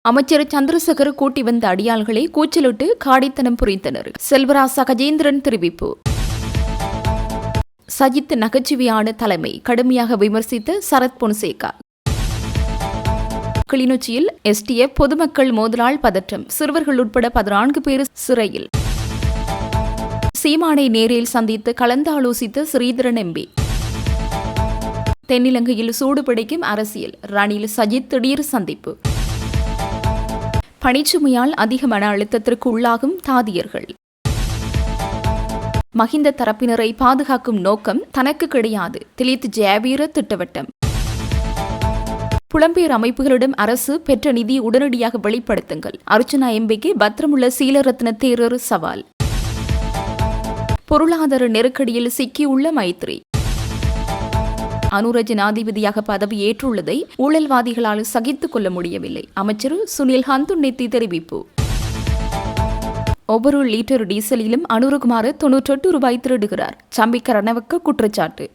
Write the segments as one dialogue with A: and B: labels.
A: அமைச்சர் சந்திரசேகர் கூட்டி வந்த அடியாள்களை கூச்சலிட்டு காடித்தனம் புரிந்தனர். செல்வராசா கஜேந்திரன் தெரிவிப்பு. சஜித் நகைச்சுவையான தலைமை கடுமையாக விமர்சித்த சரத் பொன்சேகா. கிளிநொச்சியில் எஸ்டிஎஃப் பொதுமக்கள் மோதலால் பதற்றம், சிறுவர்கள் உட்பட 14 பேர் சிறையில். சீமானை நேரில் சந்தித்து கலந்தாலோசித்த ஸ்ரீதரன் எம்பி. தென்னிலங்கையில் சூடுபிடிக்கும் அரசியல், ரணில் சஜித் திடீர் சந்திப்பு. பணிச்சுமையால் அதிக மன அழுத்தத்திற்கு உள்ளாகும் தாதியர்கள். மஹிந்த தரப்பினரை பாதுகாக்கும் நோக்கம் தனக்கு கிடையாது, திலித் ஜெயவீர திட்டவட்டம். புலம்பெயர் அமைப்புகளிடம் அரசு பெற்ற நிதி உடனடியாக வெளிப்படுத்துங்கள், அர்ச்சனா எம்பிக்கு பத்திரமுள்ள சீலரத்ன தேரர் சவால். பொருளாதார நெருக்கடியில் சிக்கியுள்ள மைத்ரி. அனுர ஜனாதிபதியாக பதவி ஏற்றுள்ளதை ஊழல்வாதிகளால் சகித்துக் கொள்ள முடியவில்லை, அமைச்சர் சுனில் ஹந்துன்னெத்தி தெரிவிப்பு. ஒவ்வொரு லீட்டர் டீசலிலும் அனுரகுமார் 98 ரூபாய் திருடுகிறார், சம்பிக்க ரணவக்க குற்றச்சாட்டு.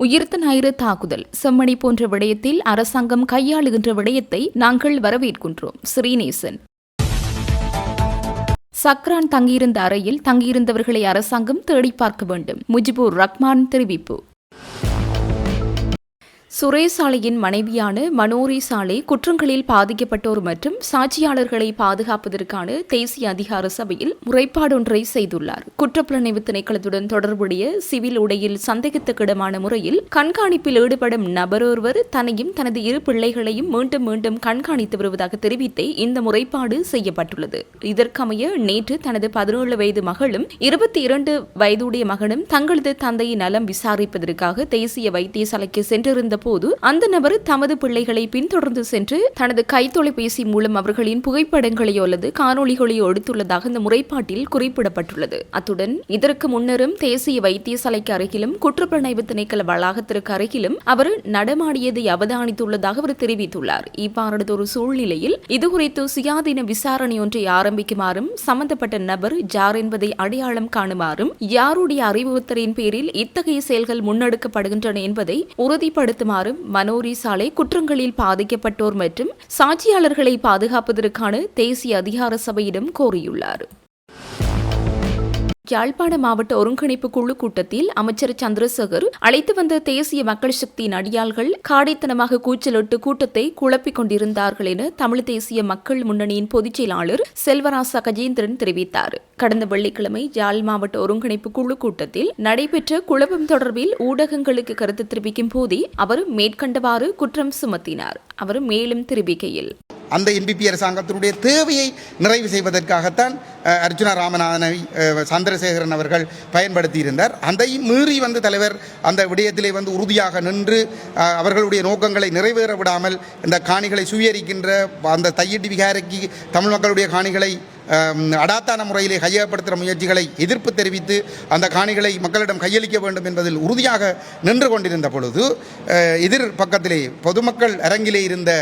A: உயிர்த்த ஞாயிறு தாக்குதல், செம்மணி போன்ற விடயத்தில் அரசாங்கம் கையாளுகின்ற விடயத்தை நாங்கள் வரவேற்கின்றோம், ஸ்ரீநேசன். சக்ரான் தங்கியிருந்த அறையில் தங்கியிருந்தவர்களை அரசாங்கம் தேடி பார்க்க வேண்டும், முஜிபுர் ரஹ்மான் தெரிவிப்பு. சுரேஷ் சாலையின் மனைவியான மனோரி சாலை குற்றங்களில் பாதிக்கப்பட்டோர் மற்றும் சாட்சியாளர்களை பாதுகாப்பதற்கான தேசிய அதிகார சபையில் முறைப்பாடொன்றை செய்துள்ளார். குற்றப்புலனாய்வு திணைக்களத்துடன் தொடர்புடைய சிவில் உடையில் சந்தேகத்துக்கிடமான முறையில் கண்காணிப்பில் ஈடுபடும் நபரொருவர் தன்னையும் தனது 2 பிள்ளைகளையும் மீண்டும் மீண்டும் கண்காணித்து வருவதாக தெரிவித்தே இந்த முறைப்பாடு செய்யப்பட்டுள்ளது. இதற்கமைய நேற்று தனது 17 வயது மகளும் 22 வயதுடைய மகனும் தங்களது தந்தையின் நலம் விசாரிப்பதற்காக தேசிய வைத்தியசாலைக்கு சென்றிருந்த போது அந்த நபர் தமது பிள்ளைகளை பின்தொடர்ந்து சென்று தனது கைத்தொலைபேசி மூலம் அவர்களின் புகைப்படங்களையோ அல்லது காணொலிகளையோ எடுத்துள்ளதாக இந்த முறைப்பாட்டில் குறிப்பிடப்பட்டுள்ளது. அத்துடன் இதற்கு முன்னரும் தேசிய வைத்தியசாலைக்கு அருகிலும் குற்றப்புலனாய்வு திணைக்கள வளாகத்திற்கு அருகிலும் அவர் நடமாடியதை அவதானித்துள்ளதாக அவர் தெரிவித்துள்ளார். இவ்வாறானதொரு சூழ்நிலையில் இதுகுறித்து சுயாதீன விசாரணை ஒன்றை ஆரம்பிக்குமாறும் சம்பந்தப்பட்ட நபர் யார் என்பதை அடையாளம் காணுமாறும் யாருடைய அறிவுறுத்தலின் பேரில் இத்தகைய செயல்கள் முன்னெடுக்கப்படுகின்றன என்பதை உறுதிப்படுத்தும் மனோரி சாலை குற்றங்களில் பாதிக்கப்பட்டோர் மற்றும் சாட்சியாளர்களை பாதுகாப்பதற்கான தேசிய அதிகார சபையிடம் கோரியுள்ளார். யாழ்ப்பாண மாவட்ட ஒருங்கிணைப்பு குழு கூட்டத்தில் அமைச்சர் சந்திரசேகர் அழைத்து வந்த தேசிய மக்கள் சக்தியின் அடியாள்கள் காடைத்தனமாக கூச்சலிட்டு கூட்டத்தை குழப்பிக் கொண்டிருந்தார்கள் என தமிழ் தேசிய மக்கள் முன்னணியின் பொதுச் செயலாளர் செல்வராசா கஜேந்திரன் தெரிவித்தார். கடந்த வெள்ளிக்கிழமை யாழ் மாவட்ட ஒருங்கிணைப்பு குழு கூட்டத்தில் நடைபெற்ற குழப்பம் தொடர்பில் ஊடகங்களுக்கு கருத்து தெரிவிக்கும் போதே அவர் மேற்கண்டவாறு குற்றம் சுமத்தினார். அவர் மேலும் தெரிவிக்கையில்,
B: அந்த என்பிபி அரசாங்கத்தினுடைய தேவையை நிறைவு செய்வதற்காகத்தான் அர்ஜுனா ராமநாதனை சந்திரசேகரன் அவர்கள் பயன்படுத்தியிருந்தார். அதை மீறி தலைவர் அந்த விடயத்திலே உறுதியாக நின்று அவர்களுடைய நோக்கங்களை நிறைவேற விடாமல் இந்த காணிகளை சுயரிக்கின்ற அந்த தையிட்டு விகாரைக்கு தமிழ் மக்களுடைய காணிகளை அடாத்தான முறையிலே கையகப்படுத்துகிற முயற்சிகளை எதிர்ப்பு தெரிவித்து அந்த காணிகளை மக்களிடம் கையளிக்க வேண்டும் என்பதில் உறுதியாக நின்று கொண்டிருந்த பொழுது எதிர் பக்கத்திலே பொதுமக்கள் அரங்கிலே இருந்த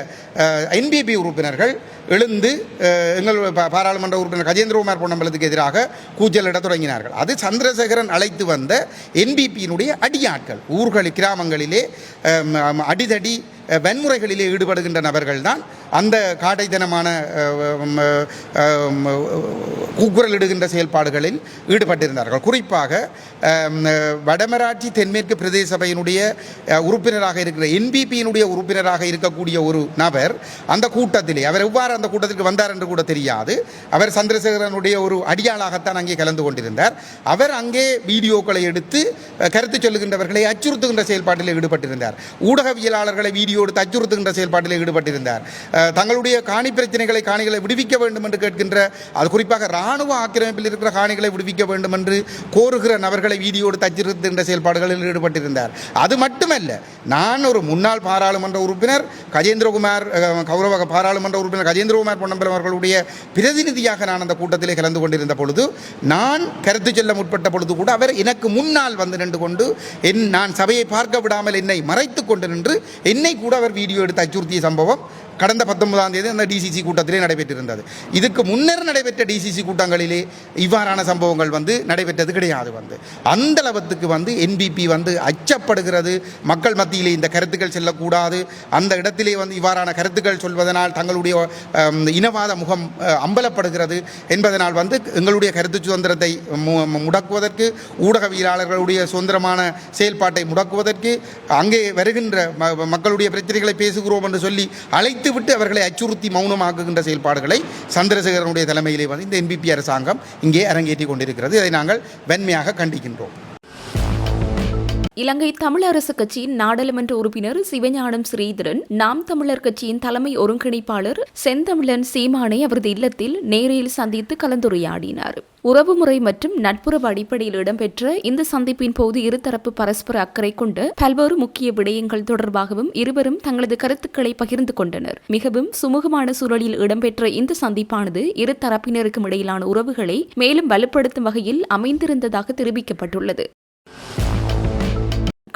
B: என்பிபி உறுப்பினர்கள் எழுந்து எங்கள் பாராளுமன்ற உறுப்பினர் கஜேந்திரகுமார் பொன்னம்பலத்துக்கு எதிராக கூச்சலிட தொடங்கினார்கள். அது சந்திரசேகரன் அழைத்து வந்த என்பிபியினுடைய அடியாட்கள். ஊர்களில் கிராமங்களிலே அடிதடி வன்முறைகளிலே ஈடுபடுகின்ற நபர்கள் தான் அந்த காடைத்தனமான கூக்குரலிடுகின்ற செயல்பாடுகளில் ஈடுபட்டிருந்தார்கள். குறிப்பாக வடமராட்சி தென்மேற்கு பிரதேச சபையினுடைய உறுப்பினராக இருக்கிற என்பிபியினுடைய உறுப்பினராக இருக்கக்கூடிய ஒரு நபர் அந்த கூட்டத்திலே அவர் எவ்வாறு அந்த கூட்டத்திற்கு வந்தார் என்று கூட தெரியாது. அவர் சந்திரசேகரனுடைய ஒரு அடியாளாகத்தான் அங்கே கலந்து கொண்டிருந்தார். அவர் அங்கே வீடியோக்களை எடுத்து கருத்து சொல்லுகின்றவர்களை அச்சுறுத்துகின்ற செயல்பாட்டில் ஈடுபட்டிருந்தார். ஊடகவியலாளர்களை வீடியோ எடுத்து அச்சுறுத்துகின்ற செயல்பாட்டில் ஈடுபட்டிருந்தார். தங்களுடைய காணி பிரச்சனைகளை காணிகளை விடுவிக்க வேண்டும் என்று கேட்கின்ற, அது குறிப்பாக இராணுவ ஆக்கிரமிப்பில் இருக்கிற காணிகளை விடுவிக்க வேண்டும் என்று கோருகிற நபர்களை வீடியோ எடுத்து அச்சுறுத்துகின்ற செயல்பாடுகளில் ஈடுபட்டிருந்தார். அது மட்டுமல்ல, நான் ஒரு முன்னாள் பாராளுமன்ற உறுப்பினர் கஜேந்திரகுமார், கௌரவ பாராளுமன்ற உறுப்பினர் கஜேந்திரகுமார் பொன்னம்பலம் அவர்களுடைய பிரதிநிதியாக நான் அந்த கூட்டத்திலே கலந்து கொண்டிருந்த பொழுது நான் கருத்து சொல்ல முற்பட்ட பொழுது கூட அவர் எனக்கு முன்னால் நின்று கொண்டு நான் சபையை பார்க்க விடாமல் என்னை மறைத்து கொண்டு நின்று என்னை கூட அவர் வீடியோ எடுத்து அச்சுறுத்திய சம்பவம் கடந்த 19ஆம் தேதி அந்த டிசிசி கூட்டத்திலே நடைபெற்றிருந்தது. இதுக்கு முன்னர் நடைபெற்ற டிசிசி கூட்டங்களிலே இவ்வாறான சம்பவங்கள் நடைபெற்றது கிடையாது. அந்த அளவுக்கு என்பிபி அச்சப்படுகிறது. மக்கள் மத்தியிலே இந்த கருத்துக்கள் செல்லக்கூடாது, அந்த இடத்திலே இவ்வாறான கருத்துக்கள் சொல்வதனால் தங்களுடைய இனவாத முகம் அம்பலப்படுகிறது என்பதனால் எங்களுடைய கருத்து சுதந்திரத்தை முடக்குவதற்கு, ஊடகவியலாளர்களுடைய சுதந்திரமான செயல்பாட்டை முடக்குவதற்கு, அங்கே வருகின்ற மக்களுடைய பிரச்சனைகளை பேசுகிறோம் என்று சொல்லி அழைத்துவிட்டு அவர்களை அச்சுறுத்தி மௌனமாக்குகின்ற செயல்பாடுகளை சந்திரசேகரனுடைய தலைமையிலே இந்த என்பிபி அரசாங்கம் இங்கே அரங்கேற்றி கொண்டிருக்கிறது. இதை நாங்கள் வன்மையாக கண்டிக்கின்றோம்.
A: இலங்கை தமிழரசு கட்சியின் நாடாளுமன்ற உறுப்பினர் சிவஞானம் ஸ்ரீதரன் நாம் தமிழர் கட்சியின் தலைமை ஒருங்கிணைப்பாளர் செந்தமிழன் சீமானை அவரது இல்லத்தில் நேரில் சந்தித்து கலந்துரையாடினார். உறவுமுறை மற்றும் நட்புறவு அடிப்படையில் இடம்பெற்ற இந்த சந்திப்பின் போது இருதரப்பு பரஸ்பர அக்கறை கொண்டு பல்வேறு முக்கிய விடயங்கள் தொடர்பாகவும் இருவரும் தங்களது கருத்துக்களை பகிர்ந்து கொண்டனர். மிகவும் சுமூகமான சூழலில் இடம்பெற்ற இந்த சந்திப்பானது இரு தரப்பினருக்கும் இடையிலான உறவுகளை மேலும் வலுப்படுத்தும் வகையில் அமைந்திருந்ததாக தெரிவிக்கப்பட்டுள்ளது.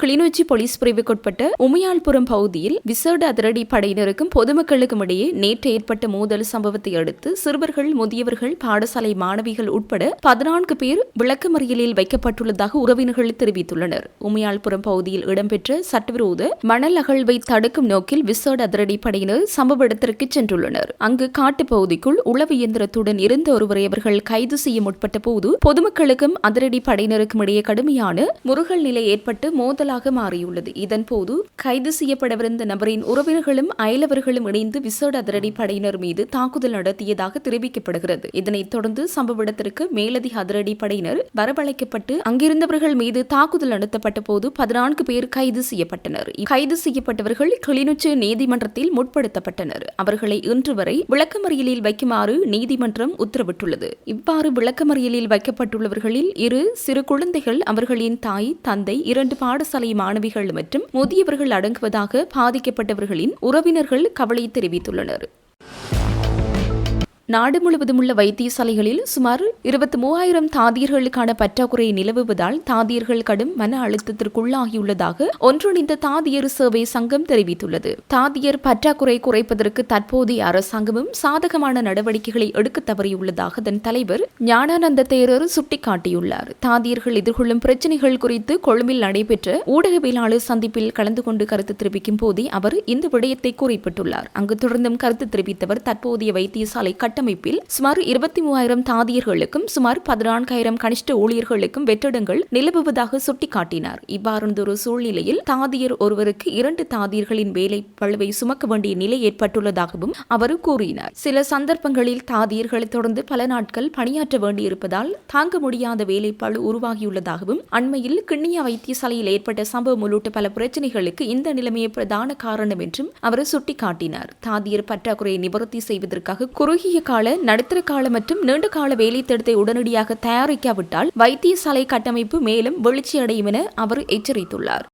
A: கிளிநொச்சி போலீஸ் பிரிவுக்குட்பட்ட உமையாள்புரம் பகுதியில் விசேட அதிரடி படையினருக்கும் பொதுமக்களுக்கும் இடையே நேற்று ஏற்பட்ட மோதல் சம்பவத்தை அடுத்து சிறுவர்கள், முதியவர்கள், பாடசாலை மாணவிகள் உட்பட 14 பேர் விளக்கமறியலில் வைக்கப்பட்டுள்ளதாக உறவினர்கள் தெரிவித்துள்ளனர். உமையாள்புரம் பகுதியில் இடம்பெற்ற சட்டவிரோத மணல் அகழ்வை தடுக்கும் நோக்கில் விசேட அதிரடி படையினர் சம்பவ இடத்திற்கு சென்றுள்ளனர். அங்கு காட்டுப் பகுதிக்குள் உளவு இயந்திரத்துடன் இருந்த ஒருவரை அவர்கள் கைது செய்ய முற்பட்ட போது பொதுமக்களுக்கும் அதிரடி படையினருக்கும் இடையே கடுமையான முறுகல் நிலை ஏற்பட்டு மோதல் மாறியுள்ளது. இதன்போது கைது செய்யப்படவிருந்த நபரின் உறவினர்களும் அயலவர்களும் இணைந்து விசேட அதிரடி படையினர் மீது தாக்குதல் நடத்தியதாக தெரிவிக்கப்படுகிறது. இதனைத் தொடர்ந்து சம்பவ இடத்திற்கு மேலதிக அதிரடி படையினர் வரவழைக்கப்பட்டு அங்கிருந்தவர்கள் மீது தாக்குதல் நடத்தப்பட்ட போது 14 பேர் கைது செய்யப்பட்டனர். கைது செய்யப்பட்டவர்கள் கிளிநொச்சி நீதிமன்றத்தில் முற்படுத்தப்பட்டனர். அவர்களை இன்று வரை விளக்கமறியலில் வைக்குமாறு நீதிமன்றம் உத்தரவிட்டுள்ளது. இவ்வாறு விளக்கமறியலில் வைக்கப்பட்டுள்ளவர்களில் 2 சிறு குழந்தைகள், அவர்களின் தாய், தந்தை, 2 பாடசாலை மாணவிகள் மற்றும் முதியவர்கள் அடங்குவதாக பாதிக்கப்பட்டவர்களின் உறவினர்கள் கவலை தெரிவித்துள்ளனர். நாடு முழுவதும் உள்ள வைத்தியசாலைகளில் சுமார் 23,000 தாதியர்களுக்கான பற்றாக்குறை நிலவுவதால் தாதியர்கள் கடும் மன அழுத்தத்திற்குள்ளாகியுள்ளதாக ஒன்றிணைந்த தாதியர் சேவை சங்கம் தெரிவித்துள்ளது. தாதியர் பற்றாக்குறை குறைப்பதற்கு தற்போதைய அரசாங்கமும் சாதகமான நடவடிக்கைகளை எடுக்க தவறியுள்ளதாக அதன் தலைவர் ஞானானந்த தேரர் சுட்டிக்காட்டியுள்ளார். தாதியர்கள் எதிர்கொள்ளும் பிரச்சினைகள் குறித்து கொழும்பில் நடைபெற்ற ஊடகவியலாளர் சந்திப்பில் கலந்து கொண்டு கருத்து தெரிவிக்கும் போதே அவர் இந்த விடயத்தை குறிப்பிட்டுள்ளார். அங்கு தொடர்ந்தும் கருத்து தெரிவித்தவர் தற்போதைய வைத்தியசாலை அமைப்பில் சுமார் 23,000 தாதியர்களுக்கும் சுமார் 14,000 கனிஷ்ட ஊழியர்களுக்கும் வெற்றிடங்கள் நிலவுவதாக சுட்டிக்காட்டினார். இவ்வாறொரு சூழ்நிலையில் தாதியர் ஒருவருக்கு 2 தாதியர்களின் வேலை பளுவை சுமக்க வேண்டிய நிலை ஏற்பட்டுள்ளதாகவும் அவர் கூறினார். சில சந்தர்ப்பங்களில் தாதியர்களை தொடர்ந்து பல நாட்கள் பணியாற்ற வேண்டியிருப்பதால் தாங்க முடியாத வேலை பளு உருவாகியுள்ளதாகவும் அண்மையில் கிண்ணியா வைத்தியசாலையில் ஏற்பட்ட சம்பவம் உள்ளிட்ட பல பிரச்சனைகளுக்கு இந்த நிலைமையை பிரதான காரணம் என்றும் அவர் சுட்டிக்காட்டினார். தாதியர் பற்றாக்குறையை நிவர்த்தி செய்வதற்காக குறுகிய கால, நடுத்தர கால மற்றும் நீண்ட கால வேலை திட்டத்தை உடனடியாக தயாரிக்காவிட்டால் வைத்தியசாலை கட்டமைப்பு மேலும் வீழ்ச்சியடையும் என அவர் எச்சரித்துள்ளார்.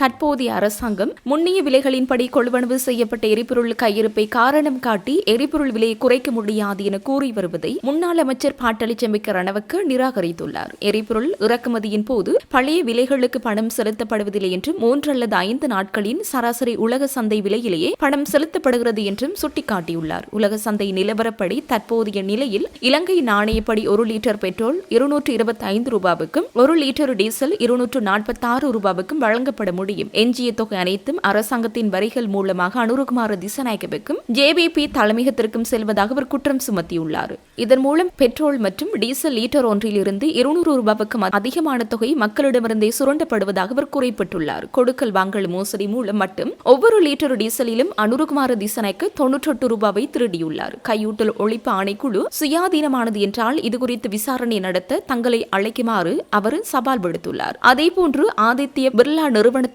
A: தற்போதைய அரசாங்கம் முன்னிய விலைகளின்படி கொள்வனவு செய்யப்பட்ட எரிபொருள் கையிருப்பை காரணம் காட்டி எரிபொருள் விலையை குறைக்க முடியாது என கூறி வருவதை முன்னாள் அமைச்சர் பாட்டாளி செம்பிக்க ரணவக்க நிராகரித்துள்ளார். எரிபொருள் இறக்குமதியின் போது பழைய விலைகளுக்கு பணம் செலுத்தப்படுவதில்லை என்றும் 3 அல்லது 5 நாட்களின் சராசரி உலக சந்தை விலையிலேயே பணம் செலுத்தப்படுகிறது என்றும் சுட்டிக்காட்டியுள்ளார். உலக சந்தை நிலவரப்படி தற்போதைய நிலையில் இலங்கை நாணயப்படி 1 லிட்டர் பெட்ரோல் 225 ரூபாவுக்கும் 1 லிட்டர் டீசல் 246 ரூபாவுக்கும் வழங்கப்பட முடியும். எஞ்சிய தொகை அனைத்தும் அரசாங்கத்தின் வரிகள் மூலமாக அனுரகுமார திசாநாயக்கவுக்கும் ஜேபிபி தலைமையகத்திற்கும் செல்வதாக அவர் குற்றம் சுமத்தியுள்ளார். இதன் மூலம் பெட்ரோல் மற்றும் டீசல் லீட்டர் ஒன்றிலிருந்து 200 ரூபாவுக்கும் அதிகமான தொகை மக்களிடமிருந்தே சுரண்டப்படுவதாக அவர் குறிப்பிட்டுள்ளார். கொடுக்கல் வாங்கல் மோசடி மூலம் மட்டும் ஒவ்வொரு லிட்டர் டீசலிலும் அனுரகுமார திசாநாயக்க 98 ரூபாவை திருடியுள்ளார். கையூட்டல் ஒழிப்பு ஆணைக்குழு சுயாதீனமானது என்றால் இதுகுறித்து விசாரணை நடத்த தங்களை அழைக்குமாறு அவர் சவால் விடுத்துள்ளார். அதேபோன்று ஆதித்ய பிர்லா நிறுவனத்துடன்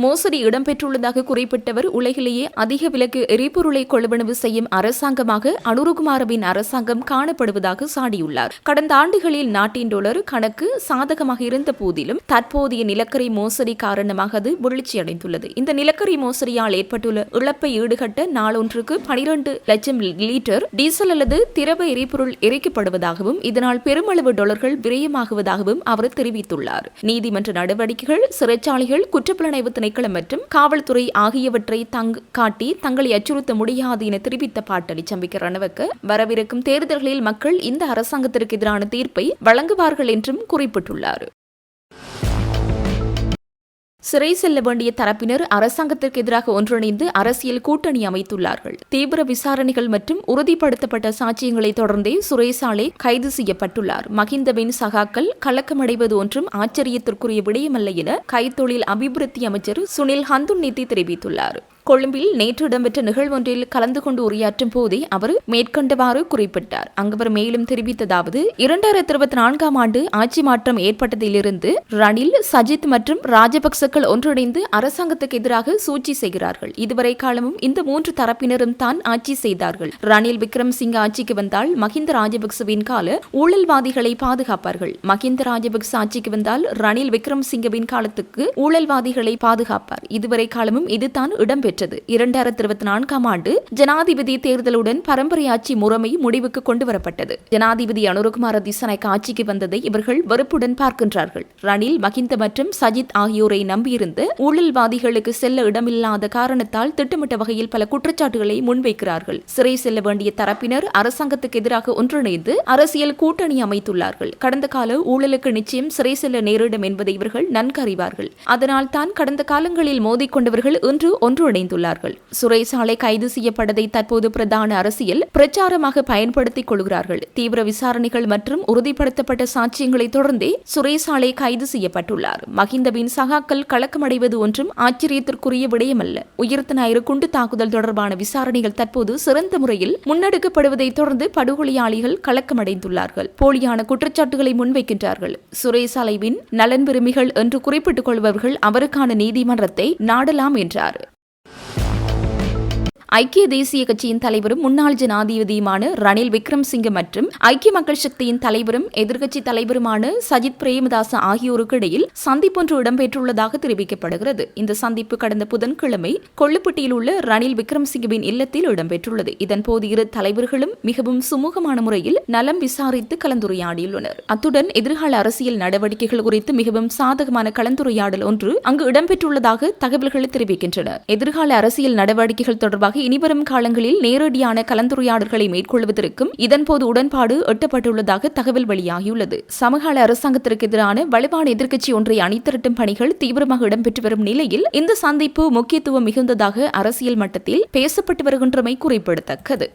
A: மோசடி இடம்பெற்றுள்ளதாக குறிப்பிட்டவர் உலகிலேயே அதிக விலைக்கு எரிபொருளை கொள்வனவு செய்யும் அரசாங்கமாக அனுரகுமாரவின் அரசாங்கம் காணப்படுவதாக சாடியுள்ளார். கடந்த ஆண்டுகளில் நாட்டின் டாலர் கணக்கு சாதகமாக இருந்த போதிலும் தற்போதைய நிலக்கரி மோசடி காரணமாக அது வீழ்ச்சியடைந்துள்ளது. இந்த நிலக்கரி மோசடியால் ஏற்பட்டுள்ள இழப்பை ஈடுகட்ட நாளொன்றுக்கு 12 லட்சம் லிட்டர் டீசல் அல்லது திரவ எரிபொருள் எரிக்கப்படுவதாகவும் இதனால் பெருமளவு டாலர்கள் விரயமாகுவதாகவும் அவர் தெரிவித்துள்ளார். நீதிமன்ற நடவடிக்கைகள், சிறைச்சாலைகள், குற்றப்புலனாய்வு குற்றப்புலனாய்வு திணைக்களம் மற்றும் காவல்துறை ஆகியவற்றை காட்டி தங்களை அச்சுறுத்த முடியாது என தெரிவித்த பாட்டலி சம்பிக்க ரணவக்க வரவிருக்கும் தேர்தல்களில் மக்கள் இந்த அரசாங்கத்திற்கு எதிரான தீர்ப்பை வழங்குவார்கள் என்றும் குறிப்பிட்டுள்ளார். சிறை செல்ல வேண்டிய தரப்பினர் அரசாங்கத்திற்கு எதிராக ஒன்றிணைந்து அரசியல் கூட்டணி அமைத்துள்ளார்கள். தீவிர விசாரணைகள் மற்றும் உறுதிப்படுத்தப்பட்ட சாட்சியங்களை தொடர்ந்தே சுரேசாலே கைது செய்யப்பட்டுள்ளார். மஹிந்தவின் சகாக்கள் கலக்கமடைவது ஒன்றும் ஆச்சரியத்திற்குரிய விடயமல்ல என கைத்தொழில் அபிவிருத்தி அமைச்சர் சுனில் ஹந்துன்னித்தி தெரிவித்துள்ளார். கொழும்பில் நேற்று இடம்பெற்ற நிகழ்வொன்றில் கலந்து கொண்டு உரையாற்றும் போதே அவர் மேற்கண்டவாறு குறிப்பிட்டார். அங்கு அவர் மேலும் தெரிவித்ததாவது, 2024 ஆண்டு ஆட்சி மாற்றம் ஏற்பட்டதிலிருந்து ரணில், சஜித் மற்றும் ராஜபக்சக்கள் ஒன்றிணைந்து அரசாங்கத்துக்கு எதிராக சூழ்ச்சி செய்கிறார்கள். இதுவரை காலமும் இந்த 3 தரப்பினரும் தான் ஆட்சி செய்தார்கள். ரணில் விக்ரமசிங்க ஆட்சிக்கு வந்தால் மஹிந்த ராஜபக்சவின் கால ஊழல்வாதிகளை பாதுகாப்பார்கள். மஹிந்த ராஜபக்ச ஆட்சிக்கு வந்தால் ரணில் விக்ரமசிங்கவின் காலத்துக்கு ஊழல்வாதிகளை பாதுகாப்பார். இதுவரை காலமும் இதுதான் இடம்பெற்றது. 2024 ஆண்டு ஜனாதிபதி தேர்தலுடன் பரம்பரை ஆட்சி முறைமை முடிவுக்கு கொண்டுவரப்பட்டது. ஜனாதிபதி அனுரகுமார திசாநாயக்க ஆட்சிக்கு வந்ததை இவர்கள் வெறுப்புடன் பார்க்கின்றார்கள். ரணில், மஹிந்த மற்றும் சஜித் ஆகியோரை நம்பியிருந்த ஊழல்வாதிகளுக்கு செல்ல இடமில்லாத காரணத்தால் திட்டமிட்ட வகையில் பல குற்றச்சாட்டுகளை முன்வைக்கிறார்கள். சிறை செல்ல வேண்டிய தரப்பினர் அரசாங்கத்துக்கு எதிராக ஒன்றிணைந்து அரசியல் கூட்டணி அமைத்துள்ளார்கள். கடந்த கால ஊழலுக்கு நிச்சயம் சிறை செல்ல நேரிடும் என்பதை இவர்கள் நன்கு அறிவார்கள். அதனால் தான் கடந்த காலங்களில் மோதிக்கொண்டவர்கள் இன்று ஒன்றிணைந்துள்ளார்கள். சுரேசாலை கைது செய்யப்பட்டதை தற்போது பிரதான அரசியல் பிரச்சாரமாக பயன்படுத்திக் கொள்கிறார்கள். தீவிர விசாரணைகள் மற்றும் உறுதிப்படுத்தப்பட்ட சாட்சியங்களை தொடர்ந்தே சுரேசாலை கைது செய்யப்பட்டுள்ளார். மஹிந்தவின் சகாக்கள் கலக்கமடைவது ஒன்றும் ஆச்சரியத்திற்குரிய விடயமல்ல. உயிர்த்த ஞாயிறு குண்டு தாக்குதல் தொடர்பான விசாரணைகள் தற்போது சிறந்த முறையில் முன்னெடுக்கப்படுவதை தொடர்ந்து படுகொலையாளிகள் கலக்கமடைந்துள்ளார்கள். போலியான குற்றச்சாட்டுகளை முன்வைக்கின்றார்கள். சுரேசாலைவின் நலன் விரும்பிகள் என்று குறிப்பிட்டுக் கொள்பவர்கள் அவருக்கான நீதிமன்றத்தை நாடலாம் என்றார். ஐக்கிய தேசிய கட்சியின் தலைவரும் முன்னாள் ஜனாதிபதியுமான ரணில் விக்ரமசிங்க மற்றும் ஐக்கிய மக்கள் சக்தியின் தலைவரும் எதிர்க்கட்சி தலைவருமான சஜித் பிரேமதாச ஆகியோருக்கு இடையில் சந்திப்பொன்று இடம்பெற்றுள்ளதாக தெரிவிக்கப்படுகிறது. இந்த சந்திப்பு கடந்த புதன்கிழமை கொள்ளுப்பட்டியில் உள்ள ரணில் விக்ரமசிங்கவின் இல்லத்தில் இடம்பெற்றுள்ளது. இதன்போது இரு தலைவர்களும் மிகவும் சுமூகமான முறையில் நலம் விசாரித்து கலந்துரையாடியுள்ளனர். அத்துடன் எதிர்கால அரசியல் நடவடிக்கைகள் குறித்து மிகவும் சாதகமான கலந்துரையாடல் ஒன்று அங்கு இடம்பெற்றுள்ளதாக தகவல்கள் தெரிவிக்கின்றன. எதிர்கால அரசியல் நடவடிக்கைகள் தொடர்பாக இனிவரும் காலங்களில் நேரடியான கலந்துரையாடல்களை மேற்கொள்வதற்கும் இதன்போது உடன்பாடு எட்டப்பட்டுள்ளதாக தகவல் வெளியாகியுள்ளது. சமகால அரசாங்கத்திற்கு எதிரான வலுவான எதிர்க்கட்சி ஒன்றை அணிதிரட்டும் பணிகள் தீவிரமாக இடம்பெற்று வரும் நிலையில் இந்த சந்திப்பு முக்கியத்துவம் மிகுந்ததாக அரசியல் மட்டத்தில் பேசப்பட்டு வருகின்றமை குறிப்பிடத்தக்கது.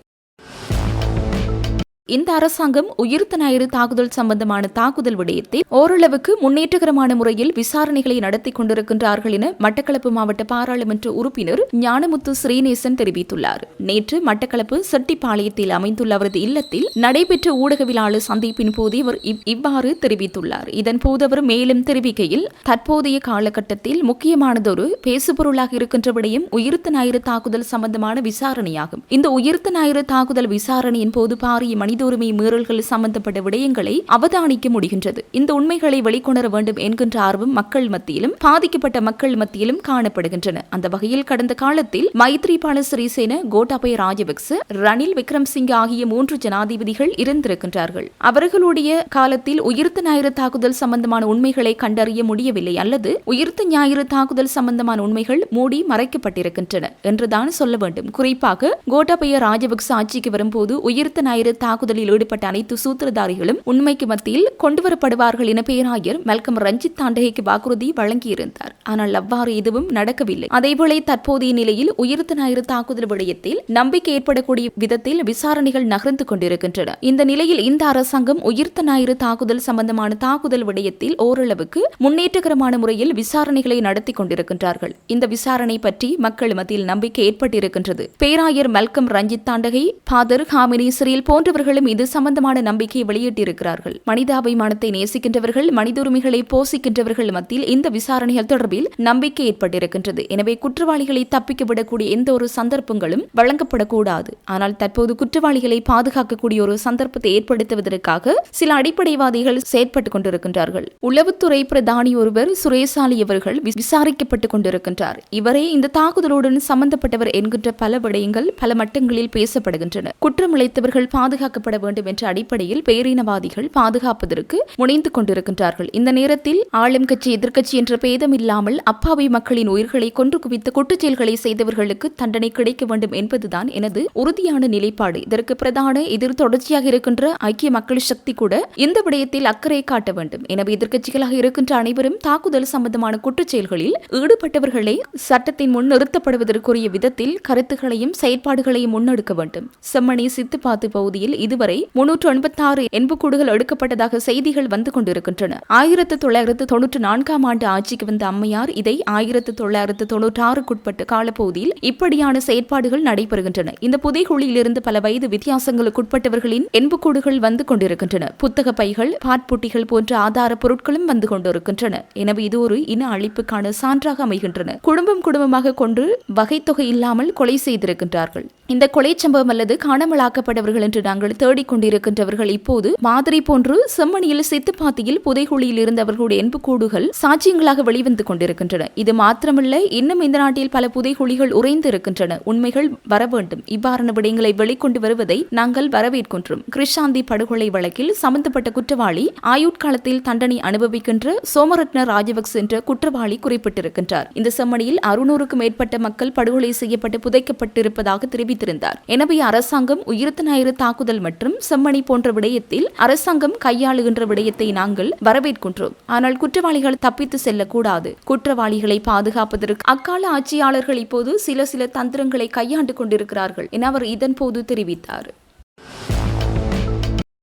A: இந்த அரசாங்கம் உயிர்த்த ஞாயிறு தாக்குதல் சம்பந்தமான தாக்குதல் விடயத்தில் ஓரளவுக்கு முன்னேற்றகரமான முறையில் விசாரணைகளை நடத்தி கொண்டிருக்கின்றார்கள் என மட்டக்களப்பு மாவட்ட பாராளுமன்ற உறுப்பினர் ஞானமுத்து ஸ்ரீநேசன் தெரிவித்துள்ளார். நேற்று மட்டக்களப்பு செட்டிப்பாளையத்தில் அமைந்துள்ள அவரது இல்லத்தில் நடைபெற்ற ஊடகவியலாளர் சந்திப்பின் போது அவர் இவ்வாறு தெரிவித்துள்ளார். இதன்போது அவர் மேலும் தெரிவிக்கையில், தற்போதைய காலகட்டத்தில் முக்கியமானதொரு பேசுபொருளாக இருக்கின்ற விடயம் உயிர்த்த ஞாயிறு தாக்குதல் சம்பந்தமான விசாரணையாகும். இந்த உயிர்த்த ஞாயிறு தாக்குதல் விசாரணையின் போது பாரிய மனித உரிமை மீறல்கள் சம்பந்தப்பட்ட விடயங்களை அவதானிக்க முடிகின்றது. இந்த உண்மைகளை வெளிக்கொணர வேண்டும் என்கின்ற ஆர்வம் மக்கள் மத்தியிலும் பாதிக்கப்பட்ட மக்கள் மத்தியிலும் காணப்படுகின்றன. அந்த வகையில் கடந்த காலத்தில் மைத்ரிபால சிறிசேன, கோட்டாபய ராஜபக்ச, ரணில் விக்ரமசிங்க ஆகிய 3 ஜனாதிபதிகள் இருந்திருக்கின்றார்கள். அவர்களுடைய காலத்தில் உயிர்த்த ஞாயிறு தாக்குதல் சம்பந்தமான உண்மைகளை கண்டறிய முடியவில்லை அல்லது உயிர்த்த ஞாயிறு தாக்குதல் சம்பந்தமான உண்மைகள் மூடி மறைக்கப்பட்டிருக்கின்றன என்றுதான் சொல்ல வேண்டும். குறிப்பாக கோட்டாபய ராஜபக்ச ஆட்சிக்கு வரும்போது உயிர்த்த ஞாயிறு தாக்குதலில் ஈடுபட்ட அனைத்து சூத்திரதாரிகளும் உண்மைக்கு மத்தியில் கொண்டுவரப்படுவார்கள் என பேராயர் மெல்கம் ரஞ்சித் தாண்டகைக்கு வாக்குறுதி வழங்கியிருந்தார். ஆனால் அவ்வாறு எதுவும் நடக்கவில்லை. அதேபோல தற்போதைய நிலையில் உயிர்த்த ஞாயிறு தாக்குதல் விடயத்தில் நம்பிக்கை ஏற்படக்கூடிய விதத்தில் விசாரணைகள் நகர்ந்து கொண்டிருக்கின்றன. இந்த நிலையில் இந்த அரசாங்கம் உயிர்த்த ஞாயிறு தாக்குதல் சம்பந்தமான தாக்குதல் விடயத்தில் ஓரளவுக்கு முன்னேற்றகரமான முறையில் விசாரணைகளை நடத்தி கொண்டிருக்கின்றார்கள். இந்த விசாரணை பற்றி மக்கள் மத்தியில் நம்பிக்கை ஏற்பட்டிருக்கின்றது. பேராயர் Malcolm Ranjith தாண்டகை, father Gamini Cyril போன்றவர்களும் இது சம்பந்தமான நம்பிக்கையை வெளியிட்டிருக்கிறார்கள். மனிதாபிமானத்தை நேசிக்கின்றவர்கள், மனித உரிமைகளை போசிக்கின்றவர்கள் மத்தியில் இந்த விசாரணைகள் தொடர்பில் நம்பிக்கை ஏற்பட்டிருக்கின்றது. எனவே குற்றவாளிகளை தப்பிக்க விடக்கூடிய எந்த ஒரு சந்தர்ப்பங்களும் வழங்கப்படக்கூடாது. ஆனால் தற்போது குற்றவாளிகளை பாதுகாக்கக்கூடிய ஒரு சந்தர்ப்பத்தை ஏற்படுத்துவதற்காக சில அடிப்படைவாதிகள் செயற்பட்டுக் கொண்டிருக்கின்றார்கள். உளவுத்துறை பிரதானி ஒருவர் சுரேசாலி அவர்கள் விசாரிக்கப்பட்டுக் கொண்டிருக்கின்றார். இவரே இந்த தாக்குதலுடன் சம்பந்தப்பட்டவர் என்கின்ற பல விடயங்கள் பல மட்டங்களில் பேசப்படுகின்றன. குற்றமிழைத்தவர்கள் பாதுகாக்கப்பட காணப்பட வேண்டும் என்ற அடிப்படையில் பேரினவாதிகள் பாதுகாப்பதற்கு முனைந்து கொண்டிருக்கின்றார்கள். இந்த நேரத்தில் ஆளும் கட்சி எதிர்க்கட்சி என்ற பேதம் இல்லாமல் அப்பாவி மக்களின் உயிர்களை கொன்று குவித்த குற்றச்செயல்களை செய்தவர்களுக்கு தண்டனை கிடைக்க வேண்டும் என்பதுதான் எனது உறுதியான நிலைப்பாடு. இதற்கு பிரதான எதிர் தொடர்ச்சியாக இருக்கின்ற ஐக்கிய மக்கள் சக்தி கூட இந்த விடயத்தில் அக்கறை காட்ட வேண்டும். எனவே எதிர்க்கட்சிகளாக இருக்கின்ற அனைவரும் தாக்குதல் சம்பந்தமான குற்றச்செயல்களில் ஈடுபட்டவர்களை சட்டத்தின் முன் நிறுத்தப்படுவதற்குரிய விதத்தில் கருத்துக்களையும் செயற்பாடுகளையும் முன்னெடுக்க வேண்டும். செம்மணி சித்துப்பாத்து பகுதியில் இதுவரை 386 எண்புக்கூடுகள் எடுக்கப்பட்டதாக செய்திகள் வந்து கொண்டிருக்கின்றன. 1994 ஆண்டு ஆட்சிக்கு வந்த அம்மையார் இதை 1996க்குட்பட்ட காலப்பகுதியில் இப்படியான செயற்பாடுகள் நடைபெறுகின்றன. இந்த புதைகுழியிலிருந்து பல வயது வித்தியாசங்களுக்குட்பட்டவர்களின் எண்புக்கூடுகள் வந்து கொண்டிருக்கின்றன. புத்தக பைகள், பாட்புட்டிகள் போன்ற ஆதார பொருட்களும் வந்து கொண்டிருக்கின்றன. எனவே இது ஒரு இன அழிப்புக்கான சான்றாக அமைகின்றன. குடும்பமாக கொன்று வகைத்தொகை இல்லாமல் கொலை செய்திருக்கின்றார்கள். இந்த கொலை சம்பவம் அல்லது காணாமலாக்கப்பட்டவர்கள் என்று நாங்கள் தேடிக்கொண்டிருக்கின்றவர்கள் இப்போது மாதிரி போன்று செம்மணியில் சித்துப்பாத்தியில் புதைகுழியில் இருந்தவர்களுடைய எண்புக்கூடுகள் சாட்சியங்களாக வெளிவந்து கொண்டிருக்கின்றன. இது மாத்திரமல்ல, இன்னும் இந்த நாட்டில் பல புதைகுழிகள் உறைந்து இருக்கின்றன. உண்மைகள் வர வேண்டும். இவ்வாறான விடயங்களை வெளிக்கொண்டு வருவதை நாங்கள் வரவேற்கின்றோம். கிருஷாந்தி படுகொலை வழக்கில் சம்பந்தப்பட்ட குற்றவாளி ஆயுட்காலத்தில் தண்டனை அனுபவிக்கின்ற சோமரத்ன ராஜபக்ச என்ற குற்றவாளி குறிப்பிட்டிருக்கின்றார். இந்த செம்மணியில் 600க்கும் மேற்பட்ட மக்கள் படுகொலை செய்யப்பட்டு புதைக்கப்பட்டிருப்பதாக தெரிவித்திருந்தார். எனவே அரசாங்கம் உயிர்த்த ஞாயிறு தாக்குதல் மற்றும் செம்மணி போன்ற விடயத்தில் அரசாங்கம் கையாளுகின்ற விடயத்தை நாங்கள் வரவேற்கின்றோம். ஆனால் குற்றவாளிகள் தப்பித்து செல்லக்கூடாது. குற்றவாளிகளை பாதுகாப்பதற்கு அக்கால ஆட்சியாளர்கள் இப்போது சில தந்திரங்களை கையாண்டு கொண்டிருக்கிறார்கள் என அவர் இதன்போது தெரிவித்தார்.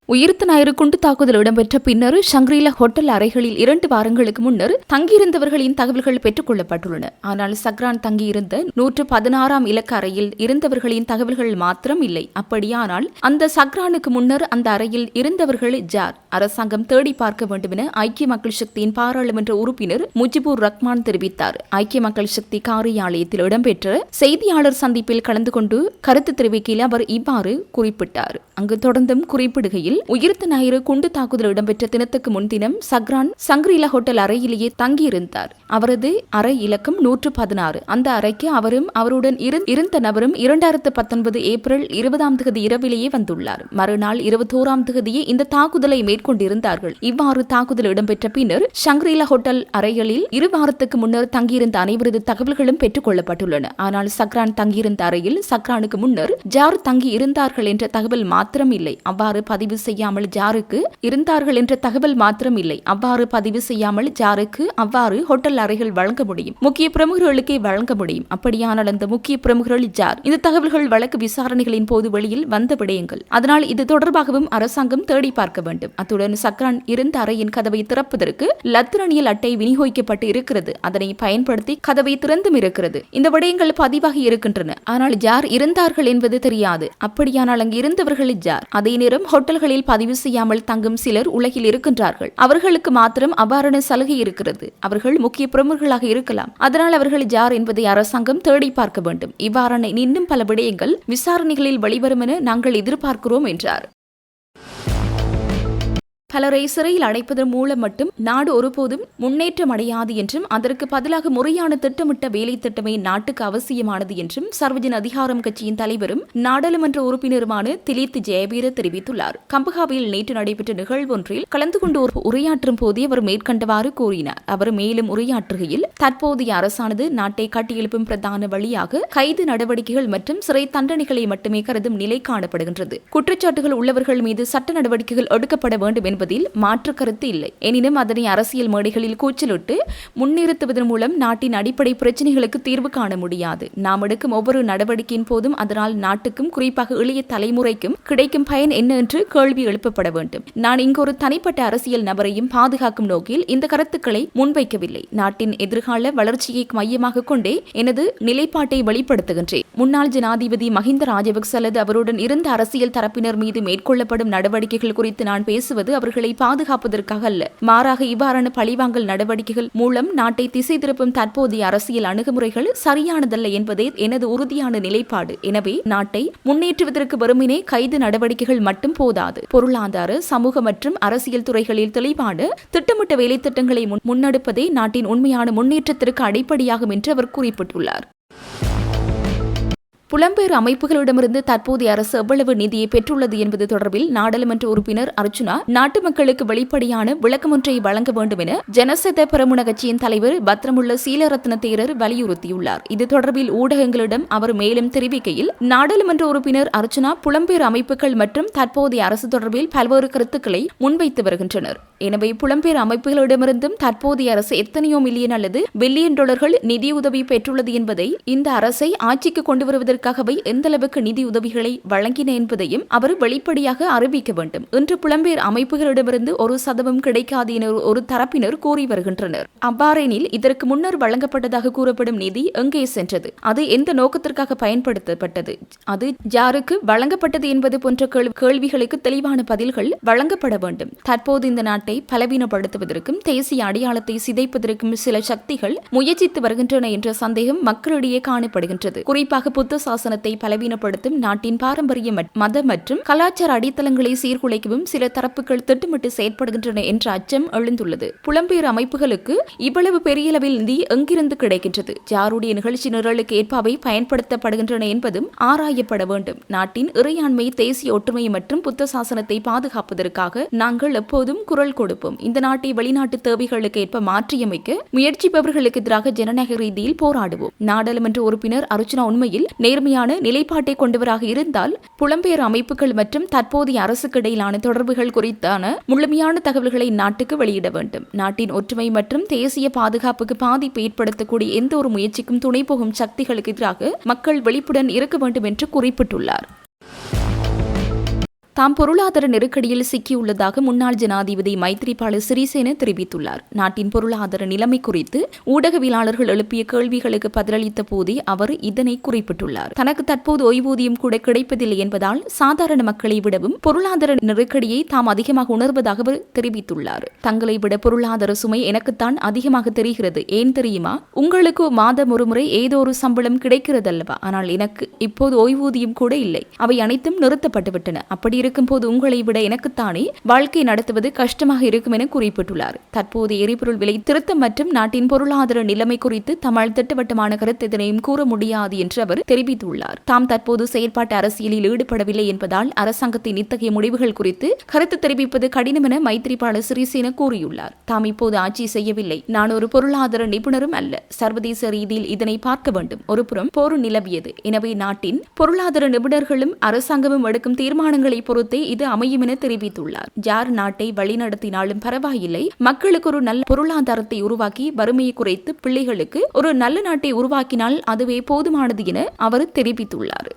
A: உயிர்த்த ஞாயிறு குண்டு தாக்குதல் இடம்பெற்ற பின்னர் ஷங்க்ரீலா ஹோட்டல் அறைகளில் 2 வாரங்களுக்கு முன்னர் தங்கியிருந்தவர்களின் தகவல்கள் பெற்றுக் கொள்ளப்பட்டுள்ளன. ஆனால் சக்ரான் தங்கியிருந்த 116ஆம் இலக்க அறையில் இருந்தவர்களின் தகவல்கள் மாத்திரம் இல்லை. அப்படியானால் அந்த சக்ரானுக்கு முன்னர் அந்த அறையில் இருந்தவர்கள் ஜார்? அரசாங்கம் தேடி பார்க்க வேண்டும் என ஐக்கிய மக்கள் சக்தியின் பாராளுமன்ற உறுப்பினர் முஜிபுர் ரஹ்மான் தெரிவித்தார். ஐக்கிய மக்கள் சக்தி காரியாலயத்தில் இடம்பெற்ற செய்தியாளர் சந்திப்பில் கலந்து கொண்டு கருத்து தெரிவிக்கையில் அவர் இவ்வாறு குறிப்பிட்டார். அங்கு தொடர்ந்தும் குறிப்பிடுகையில், உயிர்த்த ஞாயிறு குண்டு தாக்குதல் இடம்பெற்ற தினத்துக்கு முன்தினம் சக்ரான் சங்க்ரீலா ஹோட்டல் அறையிலேயே தங்கியிருந்தார். அவரது அறை இலக்கம் 116. அந்த அறைக்கு அவரும் அவருடன் இருந்த நபரும் 2019 ஏப்ரல் 20ஆம் தேதி இரவிலேயே வந்துள்ளார். மறுநாள் 21ஆம் தேதியே இந்த தாக்குதலை மேற்கொண்டிருந்தார்கள். இவ்வாறு தாக்குதல் இடம்பெற்ற பின்னர் ஷங்க்ரீலா ஹோட்டல் அறைகளில் 2 வாரத்துக்கு முன்னர் தங்கியிருந்த அனைவரது தகவல்களும் பெற்றுக் கொள்ளப்பட்டுள்ளன. ஆனால் சக்ரான் தங்கியிருந்த அறையில் சக்ரானுக்கு முன்னர் ஜார் தங்கி இருந்தார்கள் என்ற தகவல் மாத்திரம் இல்லை. அவ்வாறு பதிவு செய்யாமல் ஜாருக்கு இருந்தார்கள் என்ற தகவல் மாத்திரம் இல்லை. அவ்வாறு பதிவு செய்யாமல் ஜாருக்கு அவ்வாறு ஹோட்டல் அறைகள் வழங்க முடியும்? முக்கிய பிரமுகர்களுக்கே வழங்க முடியும். அப்படியானால் அந்த முக்கிய பிரமுகர்கள் ஜார்? இந்த தகவல்கள் வழக்கு விசாரணைகளின் போது வெளியில் வந்த விடயங்கள். அதனால் இது தொடர்பாகவும் அரசாங்கம் தேடி பார்க்க வேண்டும். அத்துடன் சக்ரான் இருந்த அறையின் கதவை திறப்பதற்கு லத்திரனியல் அட்டை விநியோகிக்கப்பட்டு இருக்கிறது. அதனை பயன்படுத்தி கதவை திறந்தும் இருக்கிறது. இந்த விடயங்கள் பதிவாகி இருக்கின்றன. ஆனால் ஜார் இருந்தார்கள் என்பது தெரியாது. அப்படியானால் அங்கு இருந்தவர்கள் ஜார்? அதே நேரம் ஹோட்டல்களில் பதிவு செய்யாமல் தங்கும் சிலர் உலகில் இருக்கின்றார்கள். அவர்களுக்கு மாத்திரம் அவ்வாறான சலுகை இருக்கிறது. அவர்கள் முக்கிய பிரமுகர்களாக இருக்கலாம். அதனால் அவர்கள் யார் என்பதை அரசாங்கம் தேடி பார்க்க வேண்டும். இவ்வாறான இன்னும் பல விடயங்கள் விசாரணைகளில் வெளிவரும் என நாங்கள் எதிர்பார்க்கிறோம் என்றார். பலரை சிறையில் அடைப்பதன் மூலம் மட்டும் நாடு ஒருபோதும் முன்னேற்றம் அடையாது என்றும் அதற்கு பதிலாக முறையான திட்டமிட்ட வேலை திட்டமே நாட்டுக்கு அவசியமானது என்றும் சர்வஜன அதிகாரம் கட்சியின் தலைவரும் நாடாளுமன்ற உறுப்பினருமான திலீத் ஜெயவீர தெரிவித்துள்ளார். கம்பகாவில் நேற்று நடைபெற்ற நிகழ்வொன்றில் கலந்து கொண்டு உரையாற்றும் போதே அவர் மேற்கண்டவாறு கூறினார். அவர் மேலும் உரையாற்றுகையில், தற்போதைய அரசானது நாட்டை கட்டியெழுப்பும் பிரதான வழியாக கைது நடவடிக்கைகள் மற்றும் சிறை தண்டனைகளை மட்டுமே கருதும் நிலை காணப்படுகின்றது. குற்றச்சாட்டுகள் உள்ளவர்கள் மீது சட்ட நடவடிக்கைகள் எடுக்கப்பட வேண்டும் என்பதில் மாற்று கருத்து இல்லை. எனினும் அதனை அரசியல் மேடைகளில் கூச்சலிட்டு முன்னிறுத்துவதன் மூலம் நாட்டின் அடிப்படை பிரச்சினைகளுக்கு தீர்வு காண முடியாது. நாம் எடுக்கும் ஒவ்வொரு நடவடிக்கையின் போதும் அதனால் நாட்டுக்கும் குறிப்பாக எளிய தலைமுறைக்கும் கிடைக்கும் பயன் என்ன என்று கேள்வி எழுப்பப்பட வேண்டும். நான் இங்கு ஒரு தனிப்பட்ட அரசியல் நபரையும் பாதுகாக்கும் நோக்கில் இந்த கருத்துக்களை முன்வைக்கவில்லை. நாட்டின் எதிர்கால வளர்ச்சியை மையமாக கொண்டே எனது நிலைப்பாட்டை வெளிப்படுத்துகின்றேன். முன்னாள் ஜனாதிபதி மஹிந்த ராஜபக்ச அல்லது அவருடன் இருந்த அரசியல் தரப்பினர் மீது மேற்கொள்ளப்படும் நடவடிக்கைகள் குறித்து நான் பேசுவது அவர்களை பாதுகாப்பதற்காக அல்ல. மாறாக இவ்வாறான பழிவாங்கல் நடவடிக்கைகள் மூலம் நாட்டை திசை திருப்பும் தற்போதைய அரசியல் அணுகுமுறைகள் சரியானதல்ல என்பதே எனது உறுதியான நிலைப்பாடு. எனவே நாட்டை முன்னேற்றுவதற்கு வெறுமனே கைது நடவடிக்கைகள் மட்டும் போதாது. பொருளாதார, சமூக மற்றும் அரசியல் துறைகளில் தெளிவான திட்டமிட்ட வேலை திட்டங்களை முன்னெடுப்பதே நாட்டின் உண்மையான முன்னேற்றத்திற்கு அடிப்படையாகும் என்று அவர் குறிப்பிட்டுள்ளார். புலம்பெயர் அமைப்புகளிடமிருந்து தற்போதைய அரசு எவ்வளவு நிதியை பெற்றுள்ளது என்பது தொடர்பில் நாடாளுமன்ற உறுப்பினர் அர்ச்சுனா நாட்டு மக்களுக்கு வெளிப்படையான விளக்கமொன்றை வழங்க வேண்டும் என ஜனசெத பெரமுன கட்சியின் தலைவர் பத்ரமுள்ள சீலரத்ன தேரர் வலியுறுத்தியுள்ளார். இது தொடர்பில் ஊடகங்களிடம் அவர் மேலும் தெரிவிக்கையில், நாடாளுமன்ற உறுப்பினர் அர்ச்சுனா புலம்பெயர் அமைப்புகள் மற்றும் தற்போதைய அரசு தொடர்பில் பல்வேறு கருத்துக்களை முன்வைத்து வருகின்றனர். எனவே புலம்பெயர் அமைப்புகளிடமிருந்தும் தற்போதைய அரசு எத்தனையோ மில்லியன் அல்லது பில்லியன் டாலர்கள் நிதியுதவி பெற்றுள்ளது என்பதை, இந்த அரசை ஆட்சிக்கு கொண்டு வருவதற்காகவே எந்தளவுக்கு நிதியுதவிகளை வழங்கின என்பதையும் அவர் வெளிப்படையாக அறிவிக்க வேண்டும் என்று புலம்பெயர் அமைப்புகளிடமிருந்து 1% கிடைக்காது என ஒரு தரப்பினர் கூறி வருகின்றனர். அவ்வாறெனில் இதற்கு முன்னர் வழங்கப்பட்டதாக கூறப்படும் நிதி எங்கே சென்றது? அது எந்த நோக்கத்திற்காக பயன்படுத்தப்பட்டது? அது யாருக்கு வழங்கப்பட்டது என்பது போன்ற கேள்விகளுக்கு தெளிவான பதில்கள் வழங்கப்பட வேண்டும். தற்போது இந்த நாட்டை பலவீனப்படுத்துவதற்கும் தேசிய அடையாளத்தை சிதைப்பதற்கும் சில சக்திகள் முயற்சித்து வருகின்றன என்ற சந்தேகம் மக்களிடையே காணப்படுகின்றது. குறிப்பாக புத்த சாசனத்தை பலவீனப்படுத்தும், நாட்டின் பாரம்பரிய மத மற்றும் கலாச்சார அடித்தளங்களை சீர்குலைக்கவும் சில தரப்புகள் திட்டமிட்டு செயற்படுகின்றன என்ற அச்சம் எழுந்துள்ளது. புலம்பெயர் அமைப்புகளுக்கு இவ்வளவு பெரிய அளவில் நிதி எங்கிருந்து கிடைக்கின்றது? யாருடைய நிகழ்ச்சி நிரலுக்கு ஏற்ப அவை பயன்படுத்தப்படுகின்றன என்பதும் ஆராயப்பட வேண்டும். நாட்டின் இறையாண்மை, தேசிய ஒற்றுமை மற்றும் புத்த சாசனத்தை பாதுகாப்பதற்காக நாங்கள் எப்போதும் குரல் கொடுப்போம். இந்த நாட்டை வெளிநாட்டு தேவைகளுக்கு ஏற்ப மாற்றியமைக்க முயற்சிப்பவர்களுக்கு எதிராக ஜனநாயக ரீதியில் போராடுவோம். நாடாளுமன்ற உறுப்பினர் அர்ச்சுனா உண்மையில் நேர்மையான நிலைப்பாட்டை கொண்டவராக இருந்தால் புலம்பெயர் அமைப்புகள் மற்றும் தற்போதைய அரசுக்கு இடையிலான தொடர்புகள் குறித்தான முழுமையான தகவல்களை நாட்டுக்கு வெளியிட வேண்டும். நாட்டின் ஒற்றுமை மற்றும் தேசிய பாதுகாப்புக்கு பாதிப்பு ஏற்படுத்தக்கூடிய எந்த ஒரு முயற்சிக்கும் துணை போகும் சக்திகளுக்கு எதிராக மக்கள் விழிப்புடன் இருக்க வேண்டும் என்று குறிப்பிட்டுள்ளார். தாம் பொருளாதார நெருக்கடியில் சிக்கியுள்ளதாக முன்னாள் ஜனாதிபதி மைத்ரிபால சிறிசேன தெரிவித்துள்ளார். நாட்டின் பொருளாதார நிலைமை குறித்து ஊடகவியலாளர்கள் எழுப்பிய கேள்விகளுக்கு பதிலளித்த போதே அவர் இதனை குறிப்பிட்டுள்ளார். தனக்கு தற்போது ஓய்வூதியம் கூட கிடைப்பதில்லை என்பதால் சாதாரண மக்களை விடவும் பொருளாதார நெருக்கடியை தாம் அதிகமாக உணர்வதாக அவர் தெரிவித்துள்ளார். தங்களை விட பொருளாதார சுமை எனக்குத்தான் அதிகமாக தெரிகிறது. ஏன் தெரியுமா? உங்களுக்கு மாதம் ஒருமுறை ஏதோ ஒரு சம்பளம் கிடைக்கிறதல்லவா? ஆனால் எனக்கு இப்போது ஓய்வூதியம் கூட இல்லை. அவை அனைத்தும் நிறுத்தப்பட்டுவிட்டன. அப்படி இருக்கும்போது உங்களை விட எனக்குத்தானே வாழ்க்கை நடத்துவது கஷ்டமாக இருக்கும் என குறிப்பிட்டுள்ளார். தற்போது எரிபொருள் விலை திருத்தம் மற்றும் நாட்டின் பொருளாதார நிலைமை குறித்து தம்மால் திட்டவட்டமான கருத்து எதனையும் கூற முடியாது என்று அவர் தெரிவித்துள்ளார். தாம் தற்போது செயற்பாட்டு அரசியலில் ஈடுபடவில்லை என்பதால் அரசாங்கத்தின் இத்தகைய முடிவுகள் குறித்து கருத்து தெரிவிப்பது கடினம் என மைத்ரிபால சிறிசேன கூறியுள்ளார். தாம் இப்போது ஆட்சி செய்யவில்லை. நான் ஒரு பொருளாதார நிபுணரும் அல்ல. சர்வதேச ரீதியில் இதனை பார்க்க வேண்டும். ஒருபுறம் போர் நிலவியது. எனவே நாட்டின் பொருளாதார நிபுணர்களும் அரசாங்கமும் எடுக்கும் தீர்மானங்களை பொறுத்தே இது அமையும் என தெரிவித்துள்ளார். யார் நாட்டை வழிநடத்தினாலும் பரவாயில்லை, மக்களுக்கு ஒரு நல்ல பொருளாதாரத்தை உருவாக்கி வறுமையை குறைத்து பிள்ளைகளுக்கு ஒரு நல்ல நாட்டை உருவாக்கினால் அதுவே போதுமானது என அவர் தெரிவித்துள்ளார்.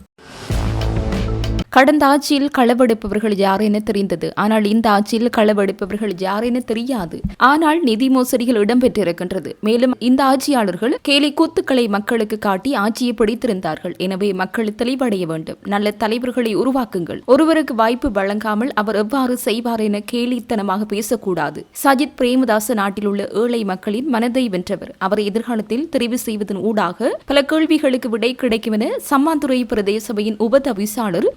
A: கடந்த ஆட்சியில் களவெடுப்பவர்கள் யார் என தெரிந்தது. ஆனால் இந்த ஆட்சியில் களவெடுப்பவர்கள் யார் என தெரியாது. ஆனால் நிதி மோசடிகள் இடம்பெற்றிருக்கின்றது. மேலும் இந்த ஆட்சியாளர்கள் கேலி கூத்துக்களை மக்களுக்கு காட்டி ஆட்சியை பிடித்திருந்தார்கள். எனவே மக்கள் தெளிவடைய வேண்டும். நல்ல தலைவர்களை உருவாக்குங்கள். ஒருவருக்கு வாய்ப்பு வழங்காமல் அவர் எவ்வாறு செய்வார் என கேலித்தனமாக பேசக்கூடாது. சஜித் பிரேமதாச நாட்டில் உள்ள ஏழை மக்களின் மனதை வென்றவர். அவரை எதிர்காலத்தில் தெரிவு செய்வதன் ஊடாக பல கேள்விகளுக்கு விடை கிடைக்கும் என சம்மாந்துறை பிரதேச சபையின் உபதவிசாளர்